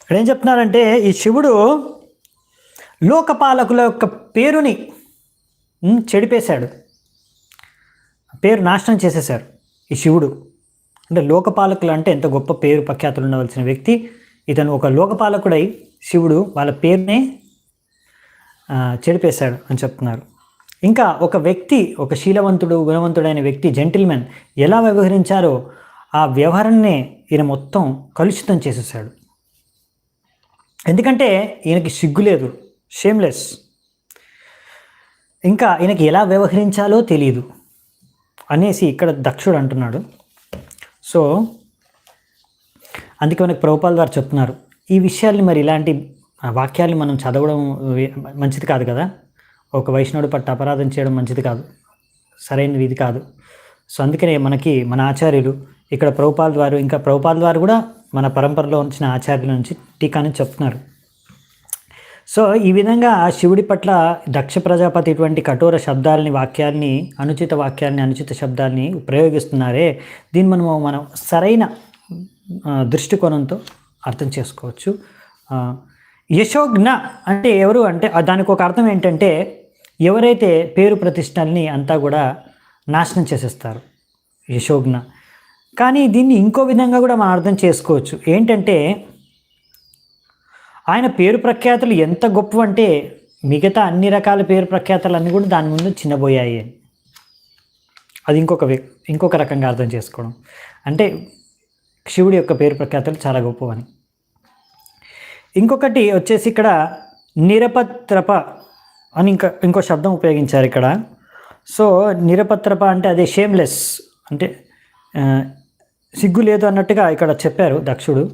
ఇక్కడ ఏం చెప్తున్నారంటే ఈ శివుడు లోకపాలకుల యొక్క పేరుని చెడిపేశాడు, పేరు నాశనం చేసేశారు ఈ శివుడు. అంటే లోకపాలకులు అంటే ఎంత గొప్ప పేరు ప్రఖ్యాతులు ఉండవలసిన వ్యక్తి ఇతను ఒక లోకపాలకుడై శివుడు వాళ్ళ పేరునే చెడిపేశాడు అని చెప్తున్నారు. ఇంకా ఒక వ్యక్తి, ఒక శీలవంతుడు గుణవంతుడైన వ్యక్తి, జెంటిల్మెన్ ఎలా వ్యవహరించారో ఆ వ్యవహారాన్నే ఈయన మొత్తం కలుషితం చేసేసాడు. ఎందుకంటే ఈయనకి సిగ్గు లేదు, షేమ్లెస్. ఇంకా ఈయనకి ఎలా వ్యవహరించాలో తెలియదు అనేసి ఇక్కడ దక్షుడు అంటున్నాడు. సో అందుకే మనకి ప్రభుపాల్ వారు చెప్తున్నారు ఈ విషయాల్ని, మరి ఇలాంటి వాక్యాల్ని మనం చదవడం మంచిది కాదు కదా. ఒక వైష్ణవుడి పట్ల అపరాధం చేయడం మంచిది కాదు, సరైనది ఇది కాదు. సో అందుకనే మనకి మన ఆచార్యులు ఇక్కడ ప్రభుపాల్ వారు, ఇంకా ప్రభుపాల్ వారు కూడా మన పరంపరలో వచ్చిన ఆచార్యుల నుంచి టీకాని చెప్తున్నారు. సో ఈ విధంగా శివుడి పట్ల దక్ష ప్రజాపతి ఇటువంటి కఠోర శబ్దాలని, వాక్యాల్ని, అనుచిత వాక్యాల్ని, అనుచిత శబ్దాల్ని ప్రయోగిస్తున్నారే, దీన్ని మనం సరైన దృష్టికోణంతో అర్థం చేసుకోవచ్చు. యశోజ్ఞ అంటే ఎవరు అంటే దానికి ఒక అర్థం ఏంటంటే ఎవరైతే పేరు ప్రతిష్టల్ని అంతా కూడా నాశనం చేసేస్తారు, యశోజ్ఞ. కానీ దీన్ని ఇంకో విధంగా కూడా మనం అర్థం చేసుకోవచ్చు. ఏంటంటే ఆయన పేరు ప్రఖ్యాతులు ఎంత గొప్పవంటే మిగతా అన్ని రకాల పేరు ప్రఖ్యాతులన్నీ కూడా దాని ముందు చిన్నబోయాయి అని. అది ఇంకొక రకంగా అర్థం చేసుకోవడం అంటే శివుడి యొక్క పేరు ప్రఖ్యాతులు చాలా గొప్పవని. ఇంకొకటి వచ్చేసి ఇక్కడ నిరపత్రప అని ఇంకో శబ్దం ఉపయోగించారు ఇక్కడ. సో నిరపత్రప అంటే అదే షేమ్లెస్, అంటే సిగ్గు లేదు అన్నట్టుగా ఇక్కడ చెప్పారు దక్షుడు.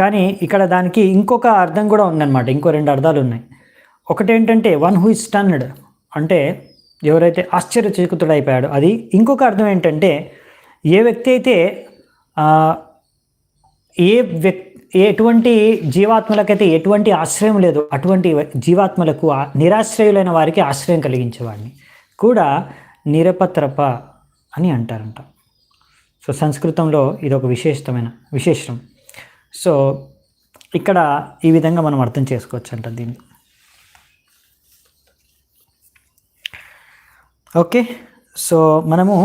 కానీ ఇక్కడ దానికి ఇంకొక అర్థం కూడా ఉందన్నమాట, ఇంకో రెండు అర్థాలు ఉన్నాయి. ఒకటేంటంటే వన్ హూ ఇస్ స్టన్డ్ అంటే ఎవరైతే ఆశ్చర్యచకితుడైపోయాడో అది. ఇంకొక అర్థం ఏంటంటే ఏ వ్యక్తి అయితే ఎటువంటి జీవాత్మలకైతే ఎటువంటి ఆశ్రయం లేదు అటువంటి జీవాత్మలకు, నిరాశ్రయులైన వారికి ఆశ్రయం కలిగించేవాడిని కూడా నిరపత్రప అని అంటారంట. సో సంస్కృతంలో ఇది ఒక విశేషం. సో ఇక్కడ ఈ విధంగా మనం అర్థం చేసుకోవచ్చు అంట దీన్ని. ఓకే, సో మనము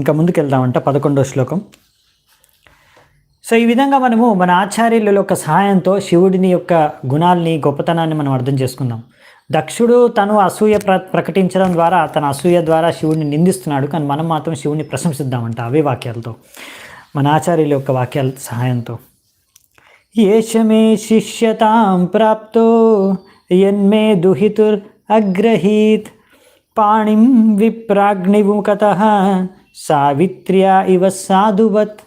ఇంకా ముందుకెళ్దామంట 11వ శ్లోకం. సో ఈ విధంగా మనము మన ఆచార్యుల యొక్క సహాయంతో శివుడిని యొక్క గుణాలని, గొప్పతనాన్ని మనం అర్థం చేసుకుందాం. దక్షుడు తను అసూయ ప్రకటించడం ద్వారా, తన అసూయ ద్వారా శివుడిని నిందిస్తున్నాడు. కానీ మనం మాత్రం శివుడిని ప్రశంసిద్దామంట అవే వాక్యాలతో, మన ఆచార్యుల యొక్క వాక్యాల సహాయంతో. ఏష మే శిష్యతాం ప్రాప్తో యన్మే దుహితుర్ అగ్రహీత్ పాణిం విప్రాగ్నిముఖతః సావిత్ర్యా ఇవ సాధువత్.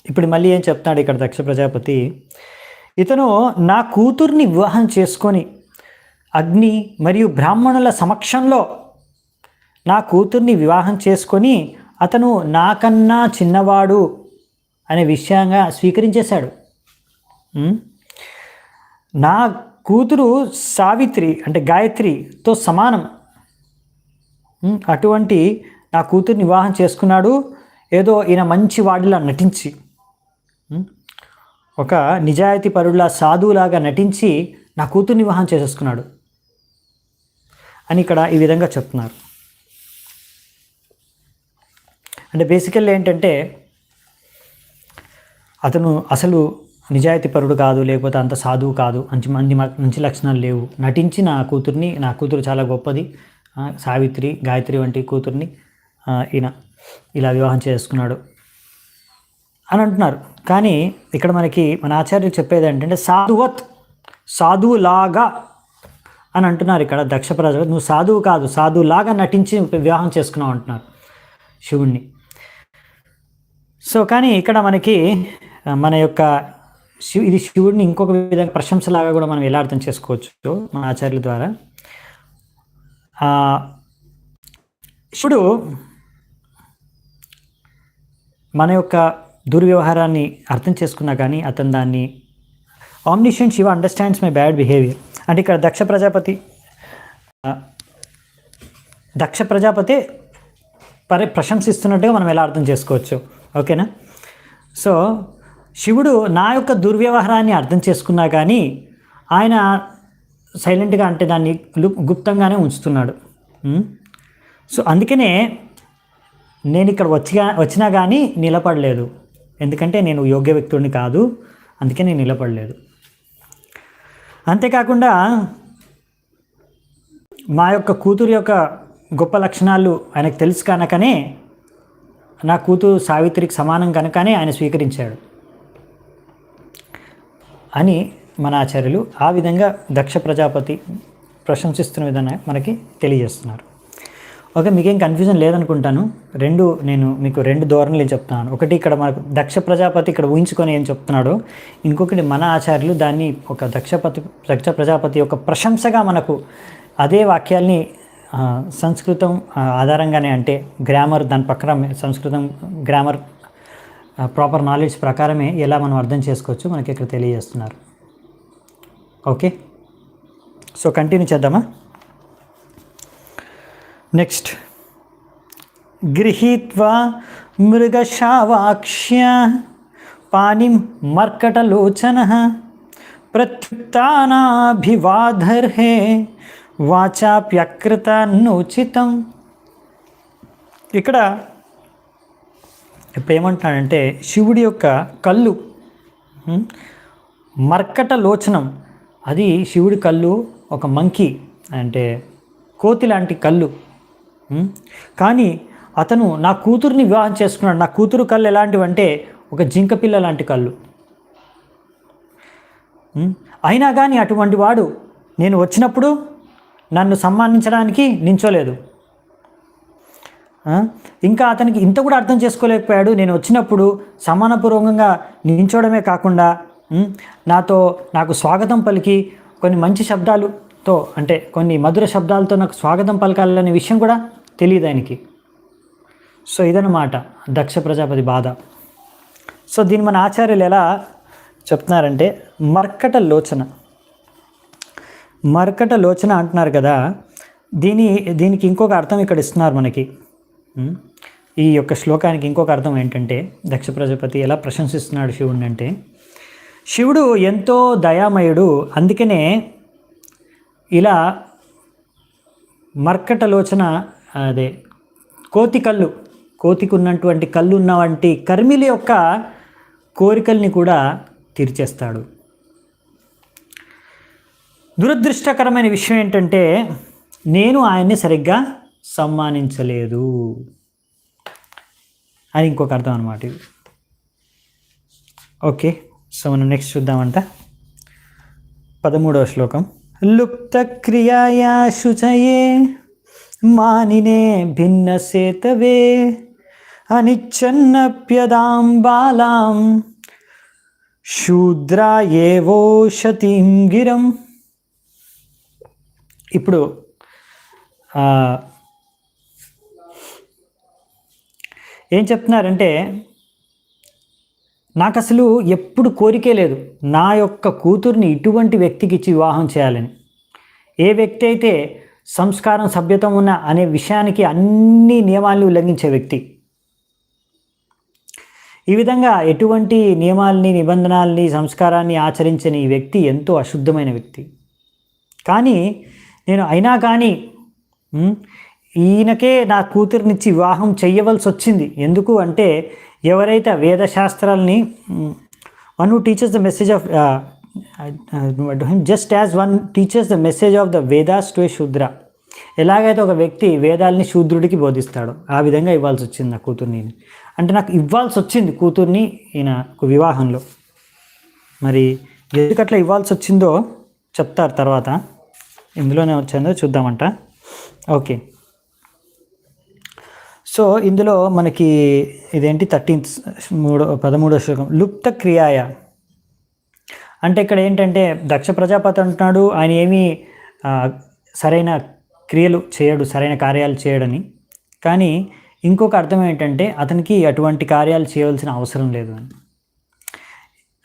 ఇప్పుడు మళ్ళీ ఏం చెప్తాడు ఇక్కడ దక్ష ప్రజాపతి, ఇతను నా కూతుర్ని వివాహం చేసుకొని అగ్ని మరియు బ్రాహ్మణుల సమక్షంలో నా కూతుర్ని వివాహం చేసుకొని అతను నాకన్నా చిన్నవాడు అనే విషయంగా స్వీకరించేశాడు. నా కూతురు సావిత్రి అంటే గాయత్రితో సమానం. అటువంటి నా కూతుర్ని వివాహం చేసుకున్నాడు ఏదో ఈయన మంచి వాడిలా నటించి, ఒక నిజాయితీ పరులా సాధువులాగా నటించి నా కూతుర్ని వివాహం చేసేసుకున్నాడు అని ఇక్కడ ఈ విధంగా చెప్తున్నారు. అంటే బేసికల్లీ ఏంటంటే అతను అసలు నిజాయితీ పరుడు కాదు, లేకపోతే అంత సాధువు కాదు, మంచి లక్షణాలు లేవు, నటించి నా కూతురు చాలా గొప్పది, సావిత్రి, గాయత్రి వంటి కూతుర్ని ఈయన ఇలా వివాహం చేసుకున్నాడు అని అంటున్నారు. కానీ ఇక్కడ మన ఆచార్యులు చెప్పేది ఏంటంటే సాధువులాగా అని అంటున్నారు. ఇక్కడ దక్ష ప్రజలు నువ్వు సాధువు కాదు, సాధువులాగా నటించి వివాహం చేసుకున్నావు అంటున్నారు శివుణ్ణి. సో కానీ ఇక్కడ మన యొక్క ఇది శివుడిని ఇంకొక విధంగా ప్రశంసలాగా కూడా మనం ఎలా అర్థం చేసుకోవచ్చు మన ఆచార్యుల ద్వారా. శివుడు మన యొక్క దుర్వ్యవహారాన్ని అర్థం చేసుకున్నా కానీ అతను దాన్ని omniscient Shiva understands my bad behaviour. అంటే ఇక్కడ దక్ష ప్రజాపతి ప్రశంసిస్తున్నట్టుగా మనం ఎలా అర్థం చేసుకోవచ్చు. ఓకేనా. సో శివుడు నా యొక్క దుర్వ్యవహారాన్ని అర్థం చేసుకున్నా కానీ ఆయన సైలెంట్గా, అంటే దాన్ని గుప్తంగానే ఉంచుతున్నాడు. సో అందుకనే నేను ఇక్కడ వచ్చినా కానీ నిలబడలేదు, ఎందుకంటే నేను యోగ్య వ్యక్తుడిని కాదు, అందుకే నేను నిలబడలేదు. అంతేకాకుండా మా యొక్క కూతురు యొక్క గొప్ప లక్షణాలు ఆయనకు తెలుసు కనుకనే, నా కూతురు సావిత్రికి సమానం కనుకనే ఆయన స్వీకరించాడు అని మన ఆచార్యులు ఆ విధంగా దక్ష ప్రజాపతి ప్రశంసిస్తున్న విధంగా మనకి తెలియజేస్తున్నారు. ఓకే, మీకేం కన్ఫ్యూజన్ లేదనుకుంటాను. నేను మీకు రెండు ధోరణులు చెప్తున్నాను. ఒకటి ఇక్కడ మనకు దక్ష ప్రజాపతి ఇక్కడ ఊహించుకొని ఏం చెప్తున్నాడో, ఇంకొకటి మన ఆచార్యులు దాన్ని ఒక దక్ష ప్రజాపతి యొక్క ప్రశంసగా మనకు అదే వాక్యాల్ని సంస్కృతం ఆధారంగానే, అంటే గ్రామర్ దాని పక్కన సంస్కృతం గ్రామర్ ప్రాపర్ నాలెడ్జ్ ప్రకారమే ఎలా మనం అర్థం చేసుకోవచ్చు మనకి ఇక్కడ తెలియజేస్తున్నారు. ఓకే, సో కంటిన్యూ చేద్దామా. నెక్స్ట్, గృహీత్వా మృగశావాక్ష్య పాణిం మర్కటలోచనః ప్రత్యుక్తానాభివాదర్హే వాచాప్యకృతాన్నోచితం. ఇక్కడ ఇప్పుడు ఏమంటున్నాడంటే శివుడి యొక్క కళ్ళు మర్కట లోచనం, అది శివుడి కళ్ళు ఒక మంకీ అంటే కోతి లాంటి కళ్ళు. కానీ అతను నా కూతుర్ని వివాహం చేసుకున్నాడు. నా కూతురు కళ్ళు ఎలాంటివంటే ఒక జింక పిల్ల లాంటి కళ్ళు. అయినా కానీ అటువంటి వాడు నేను వచ్చినప్పుడు నన్ను సన్మానించడానికి నించోలేదు. ఇంకా అతనికి ఇంత కూడా అర్థం చేసుకోలేకపోయాడు. నేను వచ్చినప్పుడు సమానపూర్వకంగా నించోవడమే కాకుండా నాకు స్వాగతం పలికి కొన్ని మంచి శబ్దాలతో, అంటే కొన్ని మధుర శబ్దాలతో నాకు స్వాగతం పలకాలనే విషయం కూడా తెలియదు ఆయనకి. సో ఇదన్నమాట దక్ష ప్రజాపతి బాధ. సో దీన్ని మన ఆచార్యులు ఎలా చెప్తున్నారంటే మర్కట లోచన అంటున్నారు కదా, దీనికి ఇంకొక అర్థం ఇక్కడ ఇస్తున్నారు మనకి. ఈ యొక్క శ్లోకానికి ఇంకొక అర్థం ఏంటంటే దక్ష ప్రజాపతి ఎలా ప్రశంసిస్తున్నాడు శివుడిని అంటే, శివుడు ఎంతో దయామయుడు, అందుకనే ఇలా మర్కట లోచన, అదే కోతికి ఉన్నటువంటి కళ్ళు ఉన్నవంటి కర్మిల యొక్క కోరికల్ని కూడా తీర్చేస్తాడు. దురదృష్టకరమైన విషయం ఏంటంటే నేను ఆయన్ని సరిగ్గా సన్మానించలేదు అని ఇంకొక అర్థం అన్నమాట ఇది. ఓకే, సో మనం నెక్స్ట్ చూద్దామంట 13వ శ్లోకం. లుప్త క్రియాయా శుచయే మానినే భిన్న సేతవే అనిచ్చన్నప్యదాం బాలాం శూద్రా ఏవోషతిం గిరం. ఇప్పుడు ఏం చెప్తున్నారంటే, నాకు అసలు ఎప్పుడు కోరికే లేదు నా యొక్క కూతుర్ని ఇటువంటి వ్యక్తికి ఇచ్చి వివాహం చేయాలని. ఏ వ్యక్తి అయితే సంస్కారం సభ్యతం ఉన్న అనే విషయానికి అన్ని నియమాలను ఉల్లంఘించే వ్యక్తి, ఈ విధంగా ఎటువంటి నియమాలని నిబంధనల్ని సంస్కారాన్ని ఆచరించని ఈ వ్యక్తి ఎంతో అశుద్ధమైన వ్యక్తి. కానీ నేను అయినా కానీ ఈయనకే నా కూతుర్నిచ్చి వివాహం చెయ్యవలసి వచ్చింది. ఎందుకు అంటే ఎవరైతే వేదశాస్త్రాలని one who teaches the message of just as one teaches the message of the Vedas to a Shudra, ఎలాగైతే ఒక వ్యక్తి వేదాలని శూద్రుడికి బోధిస్తాడో ఆ విధంగా ఇవ్వాల్సి వచ్చింది నా కూతుర్ని. అంటే నాకు ఇవ్వాల్సి వచ్చింది కూతుర్ని ఈయన వివాహంలో. మరి ఎందుకట్లా ఇవ్వాల్సి వచ్చిందో చెప్తారు తర్వాత, ఇందులోనే వచ్చిందో చూద్దామంట. ఓకే, సో ఇందులో మనకి ఇదేంటి 13వ శ్లోకం. లుప్త క్రియాయ అంటే ఇక్కడ ఏంటంటే దక్ష ప్రజాపతి అంటున్నాడు ఆయన ఏమీ సరైన క్రియలు చేయడు, సరైన కార్యాలు చేయడని. కానీ ఇంకొక అర్థం ఏంటంటే అతనికి అటువంటి కార్యాలు చేయవలసిన అవసరం లేదు అని.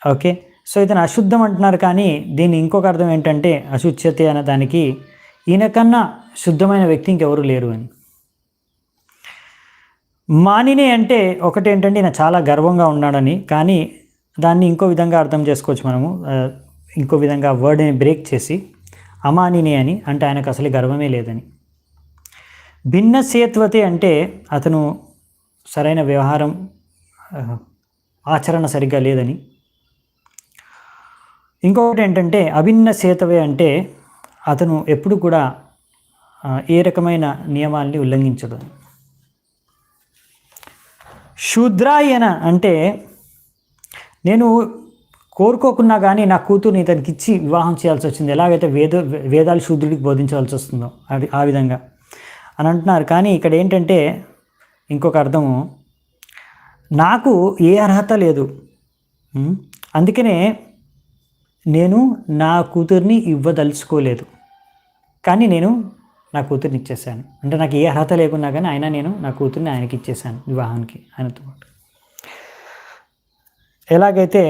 ఓకే, సో ఇతను అశుద్ధం అంటున్నారు, కానీ దీని ఇంకొక అర్థం ఏంటంటే అశుచ్యతే అనే దానికి ఈయనకన్నా శుద్ధమైన వ్యక్తి ఇంకెవరు లేరు అని. మానిని అంటే ఒకటేంటంటే ఈయన చాలా గర్వంగా ఉన్నాడని, కానీ దాన్ని ఇంకో విధంగా అర్థం చేసుకోవచ్చు మనము. ఇంకో విధంగా వర్డ్ని బ్రేక్ చేసి అమానిని అని అంటే ఆయనకు అసలు గర్వమే లేదని. భిన్నసేత్వతే అంటే అతను సరైన వ్యవహారం ఆచరణ సరిగ్గా లేదని. ఇంకొకటి ఏంటంటే అభిన్న సేతవే అంటే అతను ఎప్పుడు కూడా ఏ రకమైన నియమాల్ని ఉల్లంఘించడు. శూద్రాయన అంటే నేను కోరుకోకున్నా కానీ నా కూతుర్ని ఇతనికి ఇచ్చి వివాహం చేయాల్సి వచ్చింది, ఎలాగైతే వేదాలు శూద్రుడికి బోధించవలసి వస్తుందో అది ఆ విధంగా అని అంటున్నారు. కానీ ఇక్కడ ఏంటంటే ఇంకొక అర్థము, నాకు ఏ అర్హత లేదు, అందుకనే నేను నా కూతుర్ని ఇవ్వదలుచుకోలేదు, కానీ నేను నా కూతుర్ని ఇచ్చేసాను. అంటే నాకు ఏ అర్హత లేకున్నా కానీ నేను నా కూతుర్ని ఆయనకి ఇచ్చేసాను వివాహానికి ఆయనతో పాటు. ఎలాగైతే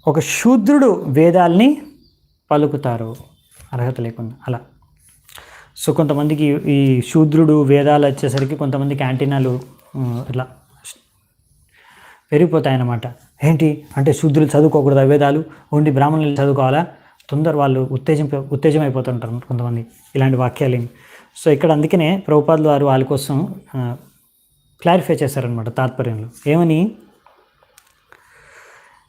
ఒక శూద్రుడు వేదాల్ని పలుకుతారు అర్హత లేకుండా అలా. సో కొంతమందికి ఈ శూద్రుడు వేదాలు వచ్చేసరికి కొంతమంది క్యాంటీనాలు ఇట్లా పెరిగిపోతాయన్నమాట. ఏంటి అంటే శూద్రులు చదువుకోకూడదు వేదాలు, ఓన్లీ బ్రాహ్మణులు చదువుకోవాలా, వాళ్ళు ఉత్తేజం అయిపోతుంటారు కొంతమంది ఇలాంటి వాక్యాలు. సో ఇక్కడ అందుకనే ప్రభుపాదులు వారు వాళ్ళ కోసం క్లారిఫై చేశారనమాట తాత్పర్యంలో ఏమని.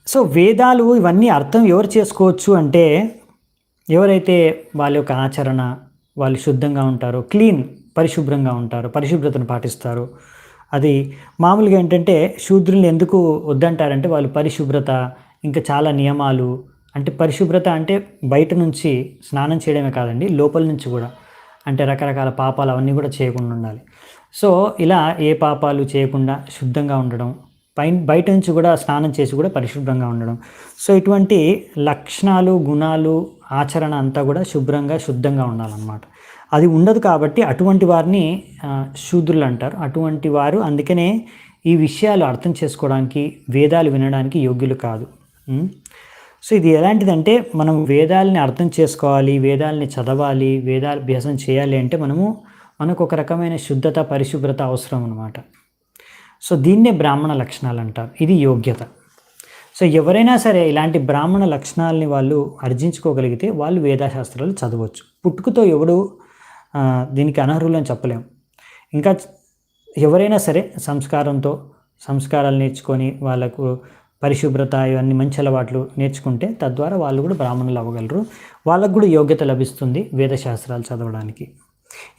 సో వేదాలు ఇవన్నీ అర్థం ఎవరు చేసుకోవచ్చు అంటే ఎవరైతే వాళ్ళ యొక్క ఆచరణ వాళ్ళు శుద్ధంగా ఉంటారో, పరిశుభ్రంగా ఉంటారో, పరిశుభ్రతను పాటిస్తారో. అది మామూలుగా ఏంటంటే శూద్రుల్ని ఎందుకు వద్దంటారంటే వాళ్ళు పరిశుభ్రత ఇంకా చాలా నియమాలు, అంటే పరిశుభ్రత అంటే బయట నుంచి స్నానం చేయడమే కాదండి, లోపల నుంచి కూడా అంటే రకరకాల పాపాలు అవన్నీ కూడా చేయకుండా ఉండాలి. సో ఇలా ఏ పాపాలు చేయకుండా శుద్ధంగా ఉండడం, బయట నుంచి కూడా స్నానం చేసి కూడా పరిశుభ్రంగా ఉండడం. సో ఇటువంటి లక్షణాలు గుణాలు ఆచరణ అంతా కూడా శుద్ధంగా ఉండాలన్నమాట. అది ఉండదు కాబట్టి అటువంటి వారిని శూద్రులు అంటారు. అటువంటి వారు అందుకనే ఈ విషయాలు అర్థం చేసుకోవడానికి మనకు వినడానికి యోగ్యులు కాదు. సో ఇది ఎలాంటిదంటే మనం వేదాలని అర్థం చేసుకోవాలి, వేదాలని చదవాలి, వేదాభ్యాసం చేయాలి అంటే మనకు ఒక రకమైన శుద్ధత పరిశుభ్రత అవసరం అన్నమాట. సో దీన్నే బ్రాహ్మణ లక్షణాలు అంటారు. ఇది యోగ్యత. సో ఎవరైనా సరే ఇలాంటి బ్రాహ్మణ లక్షణాలని వాళ్ళు అర్జించుకోగలిగితే వాళ్ళు వేదాశాస్త్రాలు చదవచ్చు. పుట్టుకతో ఎవడు దీనికి అనర్హులు అని చెప్పలేము. ఇంకా ఎవరైనా సరే సంస్కారాలు నేర్చుకొని వాళ్ళకు పరిశుభ్రత ఇవన్నీ మంచి అలవాట్లు నేర్చుకుంటే తద్వారా వాళ్ళు కూడా బ్రాహ్మణులు అవ్వగలరు. వాళ్ళకు కూడా యోగ్యత లభిస్తుంది వేదశాస్త్రాలు చదవడానికి.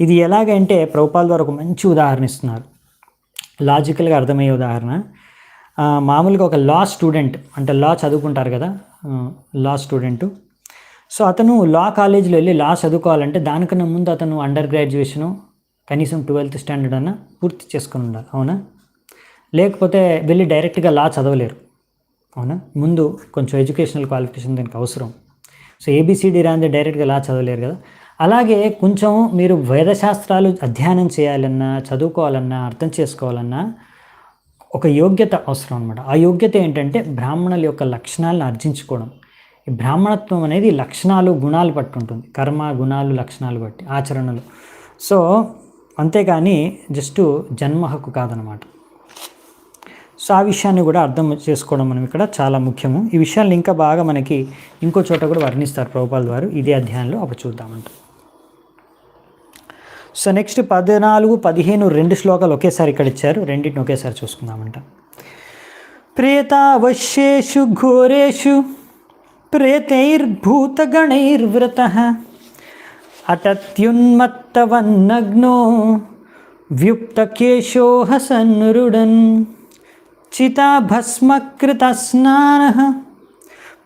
ఇది ఎలాగంటే ప్రభుపాదుల వారు ఒక మంచి ఉదాహరణ ఇస్తున్నారు, లాజికల్గా అర్థమయ్యే ఉదాహరణ. మామూలుగా ఒక లా స్టూడెంట్ అంటే లా చదువుకుంటారు కదా, లా స్టూడెంటు. సో అతను లా కాలేజీలో వెళ్ళి లా చదువుకోవాలంటే దానికన్నా ముందు అతను అండర్ గ్రాడ్యుయేషను కనీసం 12th స్టాండర్డ్ అన్న పూర్తి చేసుకుని ఉండాలి, అవునా? లేకపోతే వెళ్ళి డైరెక్ట్గా లా చదవలేరు, అవునా? ముందు కొంచెం ఎడ్యుకేషనల్ క్వాలిఫికేషన్ దీనికి అవసరం. సో ఏబిసిడి రాంది డైరెక్ట్గా లా చదవలేరు కదా. అలాగే కొంచెం మీరు వేదశాస్త్రాలు అధ్యయనం చేయాలన్నా, చదువుకోవాలన్నా, అర్థం చేసుకోవాలన్నా ఒక యోగ్యత అవసరం అనమాట. ఆ యోగ్యత ఏంటంటే బ్రాహ్మణుల యొక్క లక్షణాలను అర్జించుకోవడం. ఈ బ్రాహ్మణత్వం అనేది లక్షణాలు గుణాలు బట్టి ఉంటుంది, కర్మ గుణాలు లక్షణాలు బట్టి ఆచరణలు. సో అంతేకాని జస్ట్ జన్మ హక్కు కాదనమాట. సో ఆ విషయాన్ని కూడా అర్థం చేసుకోవడం మనం ఇక్కడ చాలా ముఖ్యము. ఈ విషయాన్ని ఇంకా బాగా మనకి ఇంకో చోట కూడా వర్ణిస్తారు ప్రభుపాదుల వారు, ఇదే అధ్యాయంలో అప్పుడు చూద్దామంట. సో నెక్స్ట్ 14, 15 2 శ్లోకాలు ఒకేసారి ఇక్కడ ఇచ్చారు, రెండింటిని ఒకేసారి చూసుకుందామంట. ప్రేతావశ్యేషు ఘోరేషు ప్రేతైర్భూతగణైర్వ్రతః అటత్యున్మత్తవన్నగ్నో వ్యుక్తకేశో హసన్రుడన్ చితాభస్మకృతస్నానః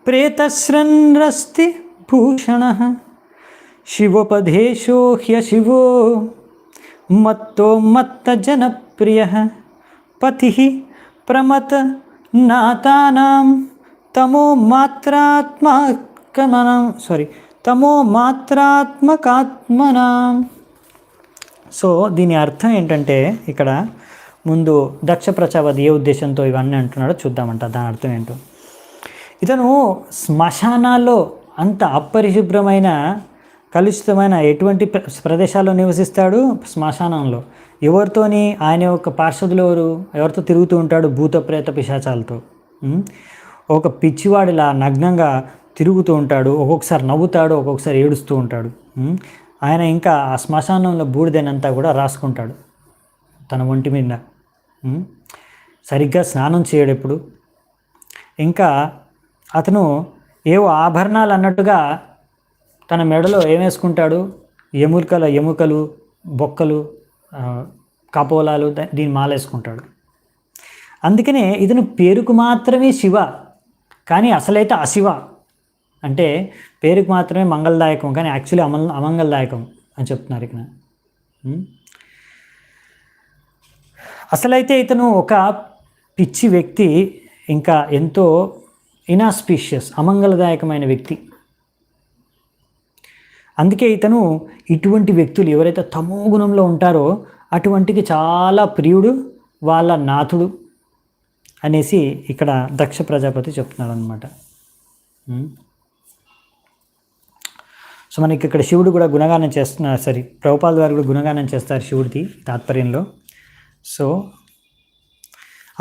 ప్రేతశ్రన్రస్తి భూషణః శివోపదేశో హ్యశివో మత్తో మత్తజనప్రియః పతిః ప్రమత నాతానాం తమో మాత్రాత్మకాత్మనాం. సో దీని అర్థం ఏంటంటే ఇక్కడ ముందు దక్ష ప్రజాపతి ఏ ఉద్దేశంతో ఇవన్నీ అంటున్నాడో చూద్దామంట, దాని అర్థం ఏంటో. ఇతను శ్మశానాల్లో అంత అపరిశుభ్రమైన కలుషితమైన ఎటువంటి ప్రదేశాల్లో నివసిస్తాడు? శ్మశానంలో. ఎవరితోని? ఆయన యొక్క పార్షదులు ఎవరితో తిరుగుతూ ఉంటాడు? భూత ప్రేత పిశాచాలతో. ఒక పిచ్చివాడిలా నగ్నంగా తిరుగుతూ ఉంటాడు. ఒక్కొక్కసారి నవ్వుతాడు, ఒక్కొక్కసారి ఏడుస్తూ ఉంటాడు. ఆయన ఇంకా ఆ శ్మశానంలో బూడిదనంతా కూడా రాసుకుంటాడు తన ఒంటి మీద. సరిగ్గా స్నానం చేయడు ఎప్పుడు. ఇంకా అతను ఏవో ఆభరణాలు అన్నట్టుగా తన మెడలో ఏమేసుకుంటాడు? ఎముకలు, బొక్కలు, కపోలాలు, దీన్ని మాలేసుకుంటాడు. అందుకనే ఇతను పేరుకు మాత్రమే శివ, కానీ అసలైతే అశివ. అంటే పేరుకు మాత్రమే మంగళదాయకం, కానీ యాక్చువల్లీ అమంగళదాయకం అని చెప్తున్నారు ఇక్కడ. అసలైతే ఇతను ఒక పిచ్చి వ్యక్తి, ఇంకా ఎంతో ఇనాస్పీషియస్, అమంగళదాయకమైన వ్యక్తి. అందుకే ఇతను ఇటువంటి వ్యక్తులు ఎవరైతే తమో గుణంలో ఉంటారో అటువంటికి చాలా ప్రియుడు, వాళ్ళ నాథుడు అనేసి ఇక్కడ దక్ష ప్రజాపతి చెప్తున్నాడు అనమాట. సో మనకి ఇక్కడ శివుడు కూడా గుణగానం చేస్తున్నారు. ప్రభుపాద వారు కూడా గుణగానం చేస్తారు శివుడికి తాత్పర్యంలో. సో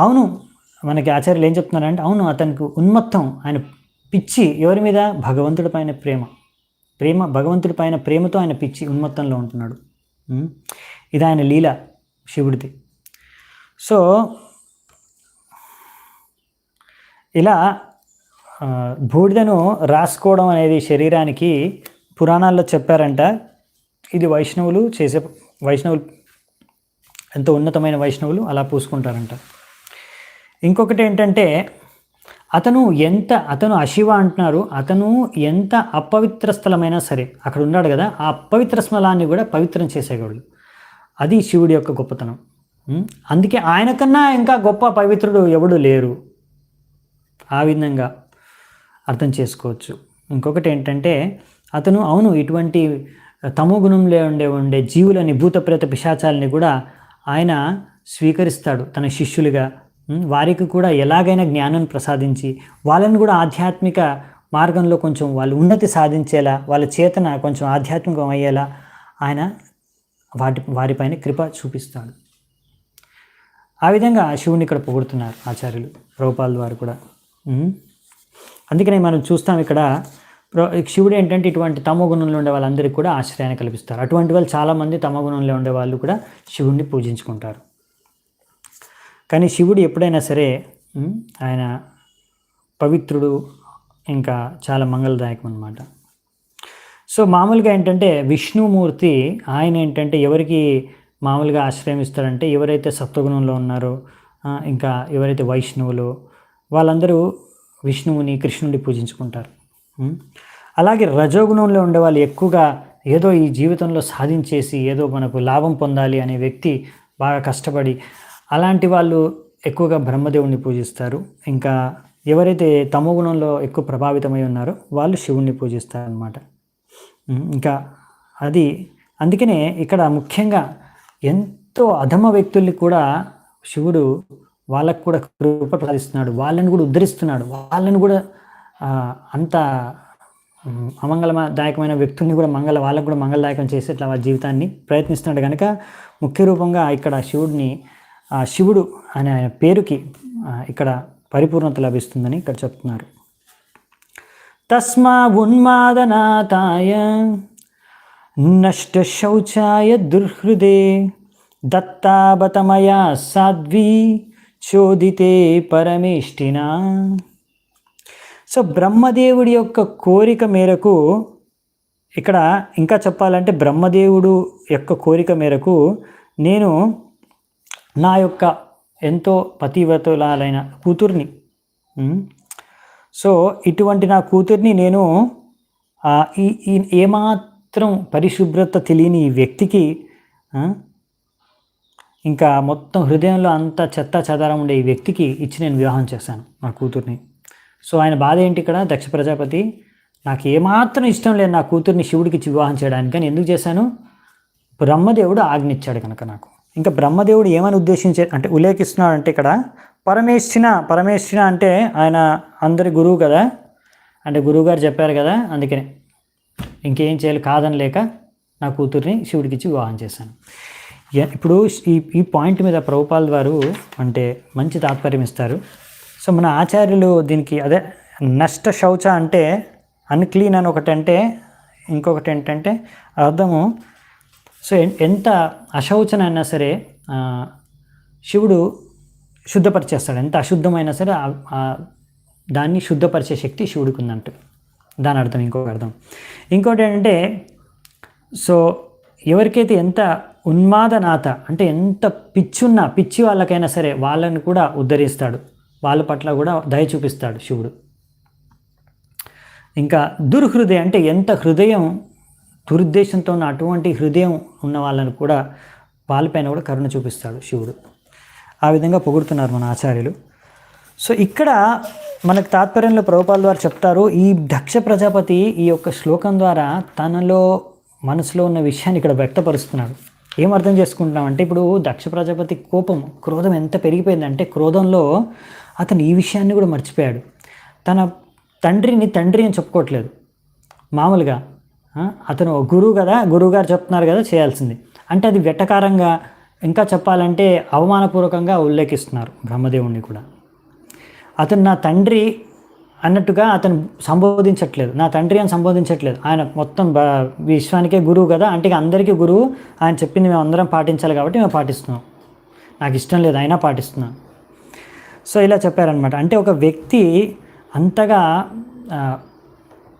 అవును, మనకి ఆచార్యులు ఏం చెప్తున్నారంటే, అవును అతనికి ఉన్మత్తం, ఆయన పిచ్చి ఎవరి మీద? భగవంతుడి పైన ప్రేమ, భగవంతుడి పైన ప్రేమతో ఆయన పిచ్చి ఉన్మత్తంలో ఉంటున్నాడు. ఇది ఆయన లీల శివుడిది. సో ఇలా బూడిదను రాసుకోవడం అనేది శరీరానికి పురాణాల్లో చెప్పారంట. ఇది వైష్ణవులు ఎంతో ఉన్నతమైన వైష్ణవులు అలా పూసుకుంటారంట. ఇంకొకటి ఏంటంటే, అతను అశివ అంటున్నారు. అతను ఎంత అపవిత్ర స్థలమైనా సరే అక్కడ ఉన్నాడు కదా, ఆ అపవిత్ర స్థలాన్ని కూడా పవిత్రం చేసేవాడు. అది శివుడి యొక్క గొప్పతనం. అందుకే ఆయన కన్నా ఇంకా గొప్ప పవిత్రుడు ఎవడు లేరు. ఆ విధంగా అర్థం చేసుకోవచ్చు. ఇంకొకటి ఏంటంటే, అతను అవును ఇటువంటి తమో గుణంలో ఉండే జీవులని, భూత ప్రేత పిశాచాలని కూడా ఆయన స్వీకరిస్తాడు తన శిష్యులుగా. వారికి కూడా ఎలాగైనా జ్ఞానం ప్రసాదించి వాళ్ళని కూడా ఆధ్యాత్మిక మార్గంలో కొంచెం వాళ్ళు ఉన్నతి సాధించేలా, వాళ్ళ చేతన కొంచెం ఆధ్యాత్మికం అయ్యేలా ఆయన వారిపైన కృప చూపిస్తాడు. ఆ విధంగా శివుని ఇక్కడ పొగుడుతున్నారు ఆచార్యులు, ప్రభుపాద వారు కూడా. అందుకనే మనం చూస్తాం ఇక్కడ శివుడు ఏంటంటే ఇటువంటి తమో గుణంలో ఉండే వాళ్ళందరికీ కూడా ఆశ్రయాన్ని కల్పిస్తారు. అటువంటి వాళ్ళు చాలామంది తమో గుణంలో ఉండే వాళ్ళు కూడా శివుడిని పూజించుకుంటారు. కానీ శివుడు ఎప్పుడైనా సరే ఆయన పవిత్రుడు, ఇంకా చాలా మంగళదాయకం అన్నమాట. సో మామూలుగా ఏంటంటే విష్ణుమూర్తి ఆయన ఏంటంటే ఎవరికి మామూలుగా ఆశ్రయం ఇస్తారంటే, ఎవరైతే సత్వగుణంలో ఉన్నారో, ఇంకా ఎవరైతే వైష్ణవులో వాళ్ళందరూ విష్ణువుని, కృష్ణుడిని పూజించుకుంటారు. అలాగే రజోగుణంలో ఉండే వాళ్ళు ఎక్కువగా ఏదో ఈ జీవితంలో సాధించేసి ఏదో మనకు లాభం పొందాలి అనే వ్యక్తి బాగా కష్టపడి అలాంటి వాళ్ళు ఎక్కువగా బ్రహ్మదేవుడిని పూజిస్తారు. ఇంకా ఎవరైతే తమో గుణంలో ఎక్కువ ప్రభావితమై ఉన్నారో వాళ్ళు శివుణ్ణి పూజిస్తారు అన్నమాట. ఇంకా అందుకనే ఇక్కడ ముఖ్యంగా ఎంతో అధమ వ్యక్తుల్ని కూడా శివుడు వాళ్ళకు కూడా కృప ప్రసాదిస్తున్నాడు, వాళ్ళని కూడా ఉద్ధరిస్తున్నాడు, వాళ్ళని కూడా అంత అమంగళదాయకమైన వ్యక్తుల్ని కూడా వాళ్ళకు కూడా మంగళదాయకం చేసి ఇట్లా వాళ్ళ జీవితాన్ని ప్రయత్నిస్తున్నాడు. కనుక ముఖ్య రూపంగా ఇక్కడ శివుడు అనే ఆయన పేరుకి ఇక్కడ పరిపూర్ణత లభిస్తుందని ఇక్కడ చెప్తున్నారు. తస్మా ఉన్మాదనాతాయ నష్ట శౌచాయ దుర్హృదే దత్తాబతమయా సాధ్వీ చోదితే పరమేష్టినా. సో బ్రహ్మదేవుడి యొక్క కోరిక మేరకు, ఇక్కడ ఇంకా చెప్పాలంటే బ్రహ్మదేవుడు యొక్క కోరిక మేరకు నేను నా యొక్క ఎంతో పతివ్రతురాలైన కూతుర్ని, సో ఇటువంటి నా కూతుర్ని నేను ఏమాత్రం పరిశుభ్రత తెలియని ఈ వ్యక్తికి, ఇంకా మొత్తం హృదయంలో అంత చెత్త చెదారం ఉండే ఈ వ్యక్తికి ఇచ్చి నేను వివాహం చేశాను నా కూతుర్ని. సో ఆయన బాధ ఏంటి ఇక్కడ? దక్ష ప్రజాపతి నాకు ఏమాత్రం ఇష్టం లేదు నా కూతుర్ని శివుడికి ఇచ్చి వివాహం చేయడానికి, కానీ ఎందుకు చేశాను? బ్రహ్మదేవుడు ఆజ్ఞించాడు కనుక నాకు. ఇంకా బ్రహ్మదేవుడు ఏమని ఉద్దేశించే అంటే ఉల్లేఖిస్తున్నాడు అంటే ఇక్కడ పరమేశ్వర అంటే ఆయన అందరి గురువు కదా, అంటే గురువుగారు చెప్పారు కదా, అందుకనే ఇంకేం చేయాలి కాదనలేక నా కూతుర్ని శివుడికి ఇచ్చి వివాహం చేశాను. ఇప్పుడు ఈ పాయింట్ మీద ప్రభుపాల్ వారు అంటే మంచి తాత్పర్యం ఇస్తారు. సో మన ఆచార్యులు దీనికి అదే నష్ట శౌచ అంటే అన్క్లీన్ అని ఒకటి అంటే, ఇంకొకటి ఏంటంటే అర్థము. సో ఎంత అశౌచనైనా సరే శివుడు శుద్ధపరిచేస్తాడు. ఎంత అశుద్ధమైనా సరే దాన్ని శుద్ధపరిచే శక్తి శివుడికి ఉందంట. దాని అర్థం. ఇంకోటి ఏంటంటే, సో ఎవరికైతే ఎంత ఉన్మాదనాథ అంటే ఎంత పిచ్చి వాళ్ళకైనా సరే వాళ్ళని కూడా ఉద్ధరిస్తాడు, వాళ్ళ పట్ల కూడా దయ చూపిస్తాడు శివుడు. ఇంకా దుర్హృదయం అంటే ఎంత హృదయం దురుద్దేశంతో ఉన్న అటువంటి హృదయం ఉన్న వాళ్ళని కూడా వాళ్ళపైన కూడా కరుణ చూపిస్తాడు శివుడు. ఆ విధంగా పొగుడుతున్నారు మన ఆచార్యులు. సో ఇక్కడ మనకు తాత్పర్యంలో ప్రభుపాల్ వారు చెప్తారు, ఈ దక్ష ప్రజాపతి ఈ యొక్క శ్లోకం ద్వారా తనలో మనసులో ఉన్న విషయాన్ని ఇక్కడ వ్యక్తపరుస్తున్నాడు. ఏం అర్థం చేసుకుంటున్నామంటే, ఇప్పుడు దక్ష ప్రజాపతి క్రోధం ఎంత పెరిగిపోయిందంటే, క్రోధంలో అతను ఈ విషయాన్ని కూడా మర్చిపోయాడు. తన తండ్రి అని చెప్పుకోవట్లేదు. మామూలుగా అతను గురువు కదా, గురువుగారు చెప్తున్నారు కదా చేయాల్సింది అంటే అది వెటకారంగా, ఇంకా చెప్పాలంటే అవమానపూర్వకంగా ఉల్లేఖిస్తున్నారు బ్రహ్మదేవుణ్ణి కూడా. అతను నా తండ్రి అన్నట్టుగా అతను సంబోధించట్లేదు, నా తండ్రి అని సంబోధించట్లేదు. ఆయన మొత్తం విశ్వానికే గురువు కదా, అంటే అందరికీ గురువు. ఆయన చెప్పింది మేము అందరం పాటించాలి కాబట్టి మేము పాటిస్తున్నాం. నాకు ఇష్టం లేదు అయినా పాటిస్తున్నాను. సో ఇలా చెప్పారనమాట. అంటే ఒక వ్యక్తి అంతగా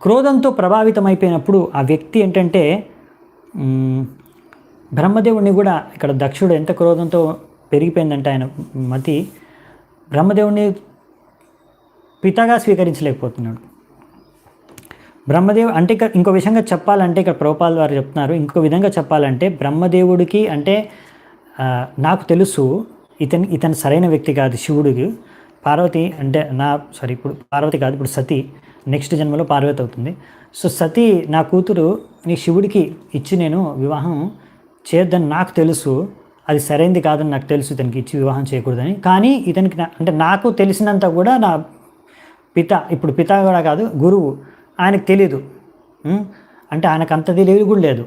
క్రోధంతో ప్రభావితమైపోయినప్పుడు ఆ వ్యక్తి ఏంటంటే బ్రహ్మదేవుడిని కూడా ఇక్కడ దక్షుడు ఎంత క్రోధంతో పెరిగిపోయిందంటే ఆయన మతి బ్రహ్మదేవుడిని పితగా స్వీకరించలేకపోతున్నాడు. బ్రహ్మదేవుడు అంటే ఇంకో విధంగా చెప్పాలంటే ఇక్కడ ప్రభుపాల్ వారు చెప్తున్నారు, ఇంకో విధంగా చెప్పాలంటే బ్రహ్మదేవుడికి అంటే నాకు తెలుసు ఇతను సరైన వ్యక్తి కాదు శివుడికి. పార్వతి అంటే ఇప్పుడు పార్వతి కాదు, ఇప్పుడు సతీ నెక్స్ట్ జన్మలో పార్వతి అవుతుంది. సో సతీ నా కూతురు నీ శివుడికి ఇచ్చి నేను వివాహం చేయొద్దని నాకు తెలుసు, అది సరైనది కాదని నాకు తెలుసు, ఇతనికి ఇచ్చి వివాహం చేయకూడదని. కానీ ఇతనికి అంటే నాకు తెలిసినంత కూడా నా ఇప్పుడు పిత కూడా కాదు గురువు, ఆయనకు తెలీదు. అంటే ఆయనకు అంత తెలివి కూడా లేదు,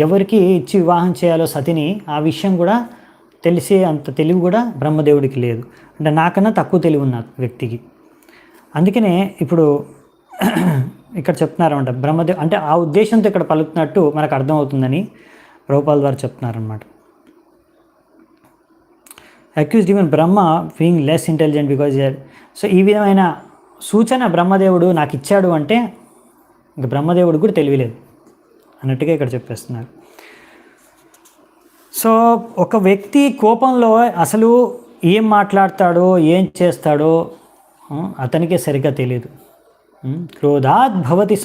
ఎవరికి ఇచ్చి వివాహం చేయాలో సతిని ఆ విషయం కూడా తెలిసే అంత తెలివి కూడా బ్రహ్మదేవుడికి లేదు. అంటే నాకన్నా తక్కువ తెలివి ఉన్న వ్యక్తికి. అందుకనే ఇప్పుడు ఇక్కడ చెప్తున్నారన్నమాట బ్రహ్మదేవ్ అంటే ఆ ఉద్దేశంతో ఇక్కడ పలుకుతున్నట్టు మనకు అర్థమవుతుందని ప్రభుపాల్ వారు చెప్తున్నారన్నమాట. Accused even Brahma being less intelligent because so ఈ విధమైన సూచన బ్రహ్మదేవుడు నాకు ఇచ్చాడు అంటే ఇంక బ్రహ్మదేవుడు కూడా తెలియలేదు అన్నట్టుగా ఇక్కడ చెప్పేస్తున్నారు. సో ఒక వ్యక్తి కోపంలో అసలు ఏం మాట్లాడతాడో ఏం చేస్తాడో అతనికే సరిగ్గా తెలియదు. క్రోధాత్ భవతి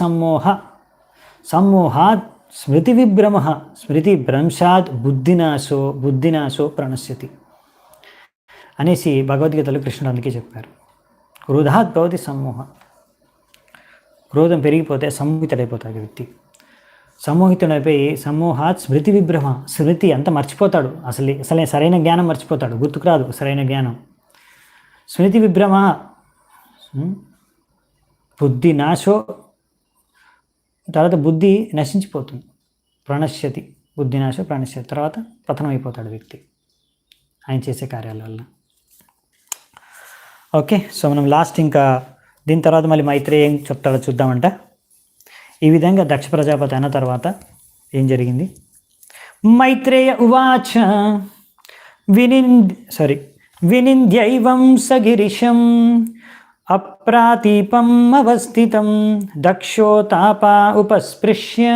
సమ్మోహాత్ స్మృతి విభ్రమ స్మృతి భ్రంశాత్ బుద్ధినాశో ప్రణశ్యతి అనేసి భగవద్గీతలో కృష్ణుడు అందుకే చెప్పారు. క్రోధాత్ భవతి క్రోధం పెరిగిపోతే సమ్మోహితుడైపోతాడు వ్యక్తి. సమ్మోహితుడైపోయి సమ్మోహాత్ స్మృతి విభ్రమ స్మృతి అంతా మర్చిపోతాడు, అసలే సరైన జ్ఞానం మర్చిపోతాడు, గుర్తుకు రాదు సరైన జ్ఞానం. స్మృతి విభ్రమ బుద్ధి నాశో తర్వాత బుద్ధి నశించిపోతుంది. ప్రణశ్యతి బుద్ధినాశో ప్రణశ్యతి తర్వాత పతనమైపోతాడు వ్యక్తి ఆయన చేసే కార్యాల వల్ల. ఓకే, సో మనం లాస్ట్ ఇంకా దీని తర్వాత మళ్ళీ మైత్రేయ ఏం చెప్తాడో చూద్దామంట. ఈ విధంగా దక్ష ప్రజాపతి అయిన తర్వాత ఏం జరిగింది. మైత్రేయ ఉవాచ వినింద్యైవం సగిరిశం అప్రాతీపం అవస్థితం దక్షోతాప ఉపస్పృశ్య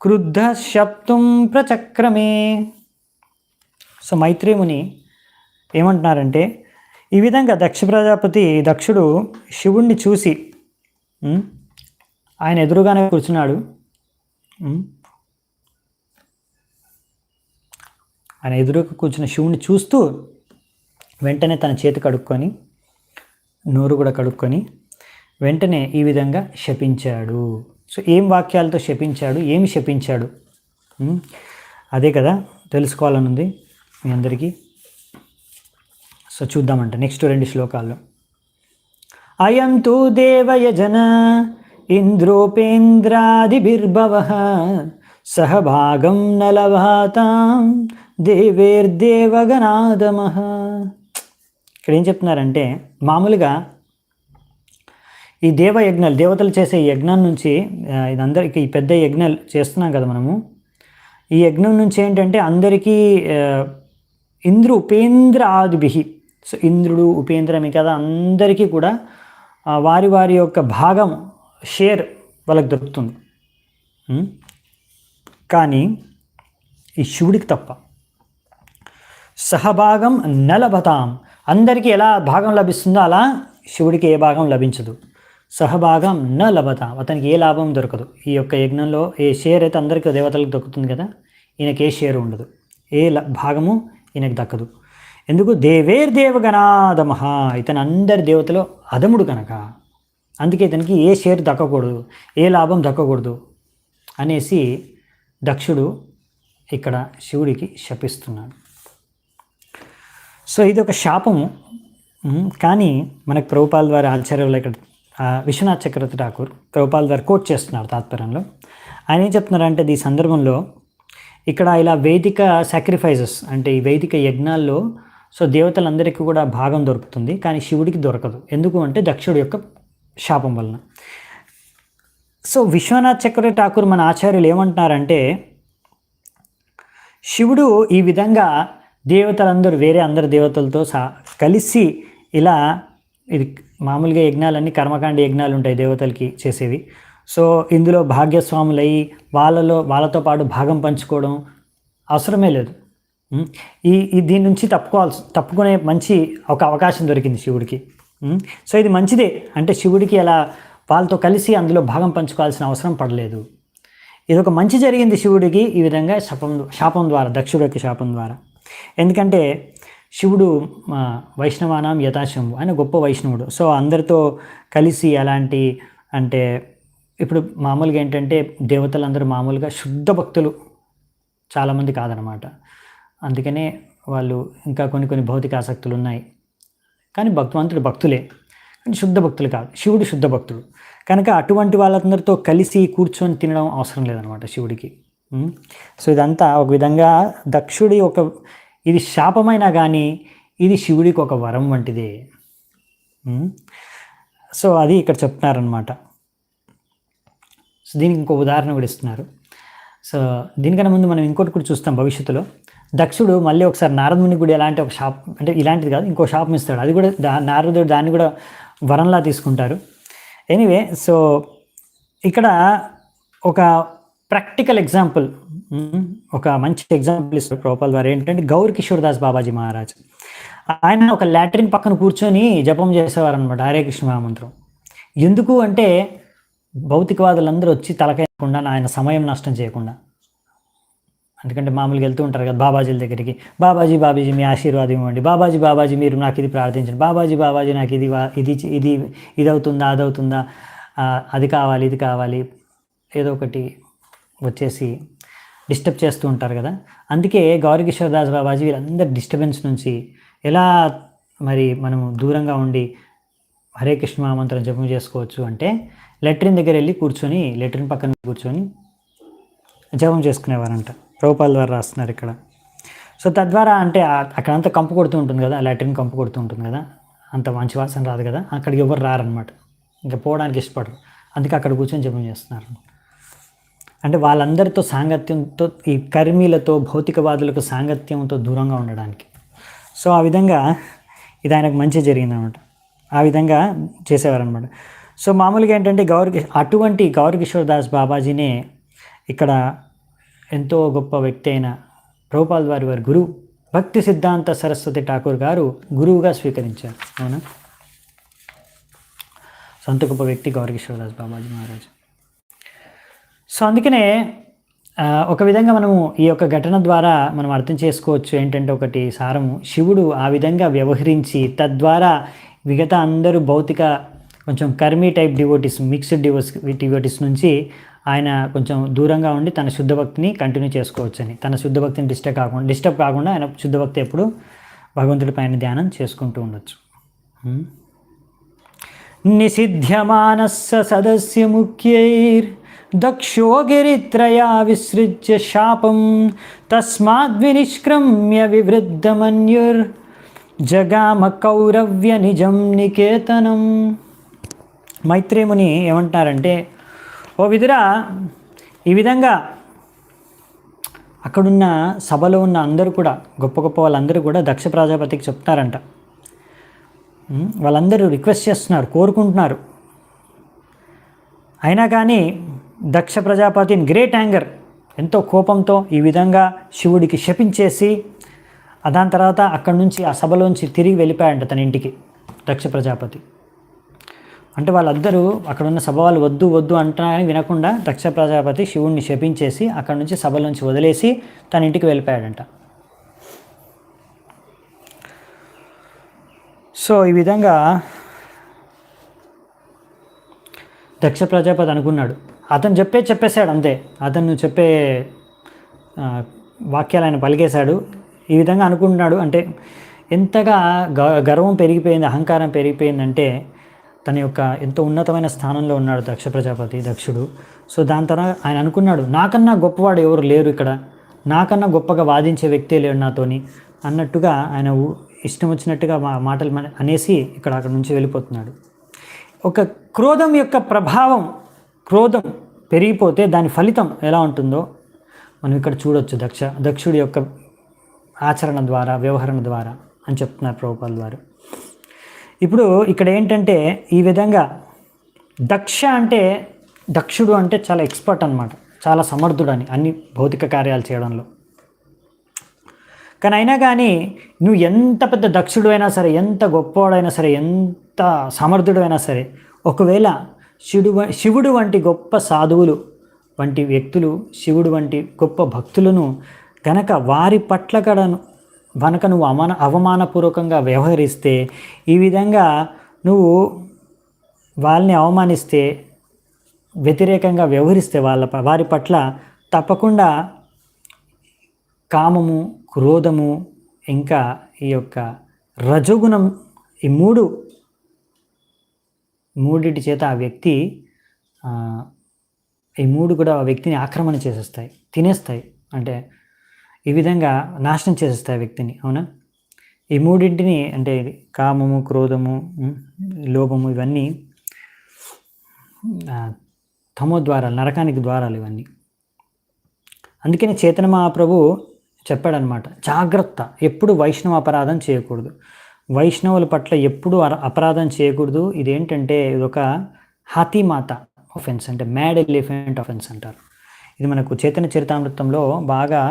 క్రుద్ధ శప్తుం ప్రచక్రమే. సో మైత్రేయుని ఏమంటున్నారంటే, ఈ విధంగా దక్షుడు శివుణ్ణి చూసి ఆయన ఎదురుగానే కూర్చున్నాడు. ఆయన ఎదురుగా కూర్చున్న శివుణ్ణి చూస్తూ వెంటనే తన చేతి కడుక్కొని నోరు కూడా కడుక్కొని వెంటనే ఈ విధంగా శపించాడు. సో ఏం వాక్యాలతో శపించాడు, ఏమి శపించాడు అదే కదా తెలుసుకోవాలని ఉంది మీ అందరికీ. సో సో చూద్దామంట నెక్స్ట్ 2 శ్లోకాల్లో. అయం తు దేవయజన ఇంద్రోపేంద్రాదిభిర్భవః సహభాగం నలభాతాం దేవేర్దేవగణాదమః. ఇక్కడ ఏం చెప్తున్నారంటే, మామూలుగా ఈ దేవయజ్ఞాలు, దేవతలు చేసే యజ్ఞం నుంచి ఇదందరికీ ఈ పెద్ద యజ్ఞాలు చేస్తున్నాం కదా మనము. ఈ యజ్ఞం నుంచి ఏంటంటే అందరికీ ఉపేంద్ర ఆదిభి, సో ఇంద్రుడు ఉపేంద్రమే కదా, అందరికీ కూడా వారి వారి యొక్క భాగం, షేర్ వాళ్ళకి దొరుకుతుంది. కానీ ఈ శివుడికి తప్ప సహభాగం నలభతాం, అందరికీ ఎలా భాగం లభిస్తుందో అలా శివుడికి ఏ భాగం లభించదు. సహభాగం న లభతాం, అతనికి ఏ లాభం దొరకదు. ఈ యొక్క యజ్ఞంలో ఏ షేర్ అయితే అందరికీ దేవతలకు దొరుకుతుంది కదా, ఈయనకి ఏ షేర్ ఉండదు, ఏ భాగము ఈయనకి దక్కదు. ఎందుకు? దేవేర్దేవగణాదమః, ఇతను అందరి దేవతలో అధముడు కనుక, అందుకే ఇతనికి ఏ షేర్ దక్కకూడదు, ఏ లాభం దక్కకూడదు అనేసి దక్షుడు ఇక్కడ శివుడికి శపిస్తున్నాడు. సో ఇది ఒక శాపము. కానీ మనకు ప్రభుపాల్ ద్వారా ఆచార్యులు ఇక్కడ విశ్వనాథ్ చక్రవర్తి ఠాకూర్ ప్రభుపాల్ ద్వారా కోట్ చేస్తున్నారు తాత్పర్యంలో. ఆయన ఏం చెప్తున్నారంటే, ఈ సందర్భంలో ఇక్కడ ఇలా వైదిక సాక్రిఫైజెస్ అంటే ఈ వైదిక యజ్ఞాల్లో సో దేవతలందరికీ కూడా భాగం దొరుకుతుంది, కానీ శివుడికి దొరకదు. ఎందుకు అంటే దక్షుడి యొక్క శాపం వలన. సో విశ్వనాథ్ చక్రవర్తి ఠాకూర్ మన ఆచార్యులు ఏమంటున్నారంటే, శివుడు ఈ విధంగా దేవతలందరూ వేరే అందరి దేవతలతో కలిసి ఇలా, ఇది మామూలుగా యజ్ఞాలన్నీ కర్మకాండ యజ్ఞాలు ఉంటాయి దేవతలకి చేసేవి. సో ఇందులో భాగ్యస్వాములై వాళ్ళతో పాటు భాగం పంచుకోవడం అవసరమే లేదు. దీని నుంచి తప్పుకునే మంచి ఒక అవకాశం దొరికింది శివుడికి. సో ఇది మంచిదే, అంటే శివుడికి అలా వాళ్ళతో కలిసి అందులో భాగం పంచుకోవాల్సిన అవసరం పడలేదు. ఇది ఒక మంచి జరిగింది శివుడికి ఈ విధంగా శాపం ద్వారా, దక్షుడి యొక్క శాపం ద్వారా. ఎందుకంటే శివుడు వైష్ణవానాం యథాశంభు, ఆయన గొప్ప వైష్ణవుడు. సో అందరితో కలిసి అలాంటి, అంటే ఇప్పుడు మామూలుగా ఏంటంటే దేవతలందరూ మామూలుగా శుద్ధ భక్తులు చాలామంది కాదనమాట. అందుకనే వాళ్ళు ఇంకా కొన్ని భౌతిక ఆసక్తులు ఉన్నాయి, కానీ భక్తివంతుడు భక్తులే, కానీ శుద్ధ భక్తులు కాదు. శివుడు శుద్ధ భక్తుడు కనుక అటువంటి వాళ్ళందరితో కలిసి కూర్చొని తినడం అవసరం లేదనమాట శివుడికి. సో ఇదంతా ఒక విధంగా దక్షుడి ఇది శాపమైనా కానీ ఇది శివుడికి ఒక వరం వంటిదే. సో అది ఇక్కడ చెప్తున్నారనమాట. సో దీనికి ఇంకో ఉదాహరణ కూడా ఇస్తున్నారు. సో దీనికన్నా ముందు మనం ఇంకోటి కూడా చూస్తాం భవిష్యత్తులో. దక్షుడు మళ్ళీ ఒకసారి నారదుని కూడా ఎలాంటి ఒక శాపం, అంటే ఇలాంటిది కాదు ఇంకో శాపం ఇస్తాడు. అది కూడా నారదుడు దాన్ని కూడా వరంలా తీసుకుంటారు. ఎనీవే, సో ఇక్కడ ఒక ప్రాక్టికల్ ఎగ్జాంపుల్, ఒక మంచి ఎగ్జాంపుల్ ఇస్తారు ప్రభుపాల్ వారు. ఏంటంటే గౌర్ కిషోర్ దాస్ బాబాజీ మహారాజ్, ఆయన ఒక లాట్రిన్ పక్కన కూర్చొని జపం చేసేవారు అనమాట, హరే కృష్ణ మహామంత్రం. ఎందుకు అంటే భౌతికవాదులందరూ వచ్చి తలకాయకుండా ఆయన సమయం నష్టం చేయకుండా. ఎందుకంటే మామూలుగా వెళ్తూ ఉంటారు కదా బాబాజీల దగ్గరికి, బాబాజీ మీ ఆశీర్వాదం ఇవ్వండి, బాబాజీ మీరు నాకు ఇది ప్రార్థించండి, బాబాజీ నాకు ఇది అవుతుందా, అదవుతుందా, అది కావాలి, ఇది కావాలి, ఏదో ఒకటి వచ్చేసి డిస్టర్బ్ చేస్తూ ఉంటారు కదా. అందుకే గౌరీ కిషోర్ దాస్ బాబాజీ వీళ్ళందరి డిస్టర్బెన్స్ నుంచి ఎలా మరి మనము దూరంగా ఉండి హరే కృష్ణ మహామంత్రం జపం చేసుకోవచ్చు అంటే, లెట్రిన్ దగ్గర వెళ్ళి కూర్చొని, లెట్రిన్ పక్కన కూర్చొని జపం చేసుకునేవారంట. ప్రభుపాల్ ద్వారా రాస్తున్నారు ఇక్కడ. సో తద్వారా అంటే అక్కడంతా కంపు కొడుతూ ఉంటుంది కదా, లాట్రిన్ కంపు కొడుతూ ఉంటుంది కదా, అంత మంచి వాసన రాదు కదా, అక్కడికి ఎవరు రారనమాట, ఇంకా పోవడానికి ఇష్టపడరు. అందుకే అక్కడ కూర్చొని జపం చేస్తున్నారు. అంటే వాళ్ళందరితో సాంగత్యంతో, ఈ కర్మీలతో, భౌతికవాదులకు సాంగత్యంతో దూరంగా ఉండడానికి. సో ఆ విధంగా ఇది ఆయనకు మంచి జరిగిందనమాట, ఆ విధంగా చేసేవారనమాట. సో మామూలుగా ఏంటంటే అటువంటి గౌరీ కిషోర్ దాస్ బాబాజీనే ఇక్కడ ఎంతో గొప్ప వ్యక్తి అయిన ప్రభుపాల్ వారి గురువు భక్తి సిద్ధాంత సరస్వతి ఠాకూర్ గారు గురువుగా స్వీకరించారు. అవునా? సొంత గొప్ప వ్యక్తి గౌరీ కిషోర్ దాస్ బాబాజీ మహారాజ్. సో అందుకనే ఒక విధంగా మనము ఈ యొక్క ఘటన ద్వారా మనం అర్థం చేసుకోవచ్చు ఏంటంటే, ఒకటి సారము, శివుడు ఆ విధంగా వ్యవహరించి తద్వారా మిగతా అందరూ భౌతిక కొంచెం Karmi type devotees, mixed devotees నుంచి ఆయన కొంచెం దూరంగా ఉండి తన శుద్ధ భక్తిని కంటిన్యూ చేసుకోవచ్చని, తన శుద్ధ భక్తిని డిస్టర్బ్ కాకుండా ఆయన శుద్ధ భక్తి ఎప్పుడు భగవంతుడి పైన ధ్యానం చేసుకుంటూ ఉండొచ్చు. నిషిధ్యమానస్య సదస్య ముఖ్యైర్ దక్షో గిరిత్రయా విసృజ్య శాపం తస్మాద్వినిష్క్రమ్య వివృద్ధమన్యుర్ జగామ కౌరవ్య నిజం నికేతనం. మైత్రేముని ఏమంటారంటే, ఓ విదురా, ఈ విధంగా అక్కడున్న సభలో ఉన్న అందరూ కూడా, గొప్ప గొప్ప వాళ్ళందరూ కూడా దక్ష ప్రజాపతికి చెప్తారంట. వాళ్ళందరూ రిక్వెస్ట్ చేస్తున్నారు, కోరుకుంటున్నారు. అయినా కానీ Daksha Prajapati in great anger, ఎంతో కోపంతో ఈ విధంగా శివుడికి శపించేసి దాని తర్వాత అక్కడి నుంచి ఆ సభలోంచి తిరిగి వెళ్ళిపోయాడంట తన ఇంటికి దక్ష ప్రజాపతి. అంటే వాళ్ళందరూ అక్కడ ఉన్న సభ వాళ్ళు వద్దు వద్దు అంటున్నారని వినకుండా దక్ష ప్రజాపతి శివుడిని శపించేసి అక్కడి నుంచి సభలోంచి వదిలేసి తన ఇంటికి వెళ్ళిపోయాడంట. సో ఈ విధంగా దక్ష ప్రజాపతి అనుకున్నాడు, అతను చెప్పేశాడు అంతే, అతను చెప్పే వాక్యాలు ఆయన పలికేశాడు. ఈ విధంగా అనుకుంటున్నాడు. అంటే ఎంతగా గర్వం పెరిగిపోయింది, అహంకారం పెరిగిపోయిందంటే తన యొక్క ఎంతో ఉన్నతమైన స్థానంలో ఉన్నాడు దక్ష ప్రజాపతి, దక్షుడు. సో దాని తర్వాత ఆయన అనుకున్నాడు, నాకన్నా గొప్పవాడు ఎవరు లేరు ఇక్కడ, నాకన్నా గొప్పగా వాదించే వ్యక్తే లేడు నాతోని అన్నట్టుగా ఆయన ఇష్టం వచ్చినట్టుగా మాటలు అనేసి అక్కడ నుంచి వెళ్ళిపోతున్నాడు. ఒక క్రోధం యొక్క ప్రభావం, క్రోధం పెరిగిపోతే దాని ఫలితం ఎలా ఉంటుందో మనం ఇక్కడ చూడొచ్చు దక్షుడి యొక్క ఆచరణ ద్వారా, వ్యవహరణ ద్వారా అని చెప్తున్నారు ప్రభుపాదుల వారు. ఇప్పుడు ఇక్కడ ఏంటంటే ఈ విధంగా దక్షుడు అంటే చాలా ఎక్స్పర్ట్ అనమాట, చాలా సమర్థుడని అన్ని భౌతిక కార్యాలు చేయడంలో. కానీ అయినా కానీ నువ్వు ఎంత పెద్ద దక్షుడు అయినా సరే, ఎంత గొప్పవాడైనా సరే, ఎంత సమర్థుడు అయినా సరే, ఒకవేళ శివుడు వంటి గొప్ప సాధువులు వంటి వ్యక్తులు, శివుడు వంటి గొప్ప భక్తులను కనుక వారి పట్ల కనుక నువ్వు అవమానపూర్వకంగా వ్యవహరిస్తే, ఈ విధంగా నువ్వు వాళ్ళని అవమానిస్తే, వ్యతిరేకంగా వ్యవహరిస్తే వారి పట్ల తప్పకుండా కామము, క్రోధము, ఇంకా ఈ యొక్క రజోగుణం, ఈ మూడిటి చేత ఆ వ్యక్తి ఈ మూడు కూడా ఆ వ్యక్తిని ఆక్రమణ చేసేస్తాయి, తినేస్తాయి. అంటే ఈ విధంగా నాశనం చేసేస్తాయి వ్యక్తిని. అవునా? ఈ మూడింటిని అంటే కామము, క్రోధము, లోభము, ఇవన్నీ తమో ద్వారాలు, నరకానికి ద్వారాలు ఇవన్నీ. అందుకని చైతన్య మహాప్రభు చెప్పాడనమాట, జాగ్రత్త, ఎప్పుడు వైష్ణవ అపరాధం చేయకూడదు, వైష్ణవుల పట్ల ఎప్పుడు అపరాధం చేయకూడదు. ఇదేంటంటే ఇదొక హాతీమాత ఆఫెన్స్, అంటే మ్యాడ్ ఎలిఫెంట్ ఆఫెన్స్ అంటారు. ఇది మనకు చైతన్య చరితామృతంలో బాగా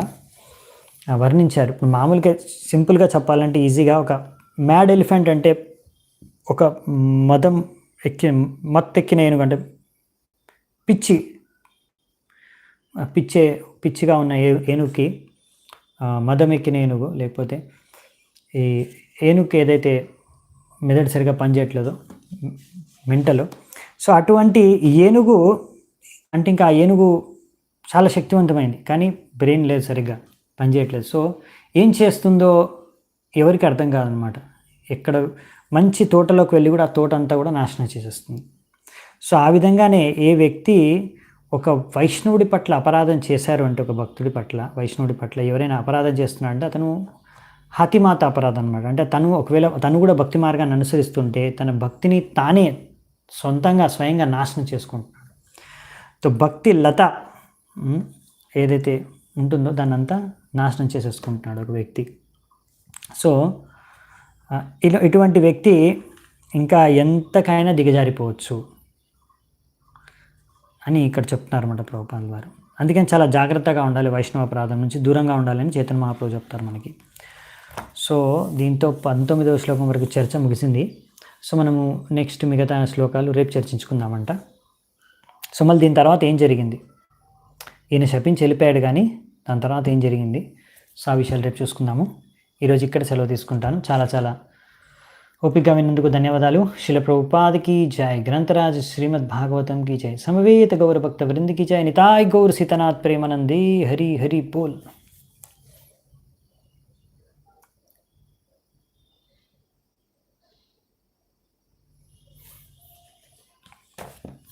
వర్ణించారు. ఇప్పుడు మామూలుగా సింపుల్గా చెప్పాలంటే ఈజీగా, ఒక మ్యాడ్ ఎలిఫెంట్ అంటే ఒక మత్తెక్కిన ఏనుగు, అంటే పిచ్చిగా ఉన్న ఏనుగుకి, మదం ఎక్కిన ఏనుగు, లేకపోతే ఈ ఏనుగుకి ఏదైతే మెదడు సరిగా పనిచేయట్లేదో, మెంటలో, సో అటువంటి ఏనుగు అంటే ఇంకా ఆ ఏనుగు చాలా శక్తివంతమైంది కానీ బ్రెయిన్ లేదు, సరిగ్గా పనిచేయట్లేదు. సో ఏం చేస్తుందో ఎవరికి అర్థం కాదనమాట. ఎక్కడ మంచి తోటలోకి వెళ్ళి కూడా ఆ తోట అంతా కూడా నాశనం చేసేస్తుంది. సో ఆ విధంగానే ఏ వ్యక్తి ఒక వైష్ణవుడి పట్ల అపరాధం చేశారు అంటే, ఒక భక్తుడి పట్ల, వైష్ణవుడి పట్ల ఎవరైనా అపరాధం చేస్తున్నారంటే అతను హాతిమాత అపరాధం అనమాట. అంటే ఒకవేళ తను కూడా భక్తి మార్గాన్ని అనుసరిస్తుంటే తన భక్తిని తానే సొంతంగా స్వయంగా నాశనం చేసుకుంటున్నాడు. సో భక్తి లత ఏదైతే ఉంటుందో దాన్ని అంతా నాశనం చేసేసుకుంటున్నాడు ఒక వ్యక్తి. సో ఇటువంటి వ్యక్తి ఇంకా ఎంతకైనా దిగజారిపోవచ్చు అని ఇక్కడ చెప్తున్నారు అన్నమాట ప్రభుపాదుల వారు. అందుకని చాలా జాగ్రత్తగా ఉండాలి, వైష్ణవ అపరాధం నుంచి దూరంగా ఉండాలని చైతన్య మహాప్రభు చెప్తారు మనకి. సో దీంతో 19వ శ్లోకం వరకు చర్చ ముగిసింది. సో మనము నెక్స్ట్ మిగతా శ్లోకాలు రేపు చర్చించుకుందామంట. సో మళ్ళీ దీని తర్వాత ఏం జరిగింది, ఈయన శపించి వెళ్ళిపోయాడు కానీ దాని తర్వాత ఏం జరిగింది, సో ఆ విషయాలు రేపు చూసుకుందాము. ఈరోజు ఇక్కడ సెలవు తీసుకుంటాను. చాలా ఓపికగా విన్నందుకు ధన్యవాదాలు. శిల ప్రభుపాదికి జై, గ్రంథరాజ్ శ్రీమద్ భాగవతం की जय, समवेत गौर भक्त वृंद की जय, निताय गौर सीतानाथ प्रेमानंदे, हरि हरि बोल.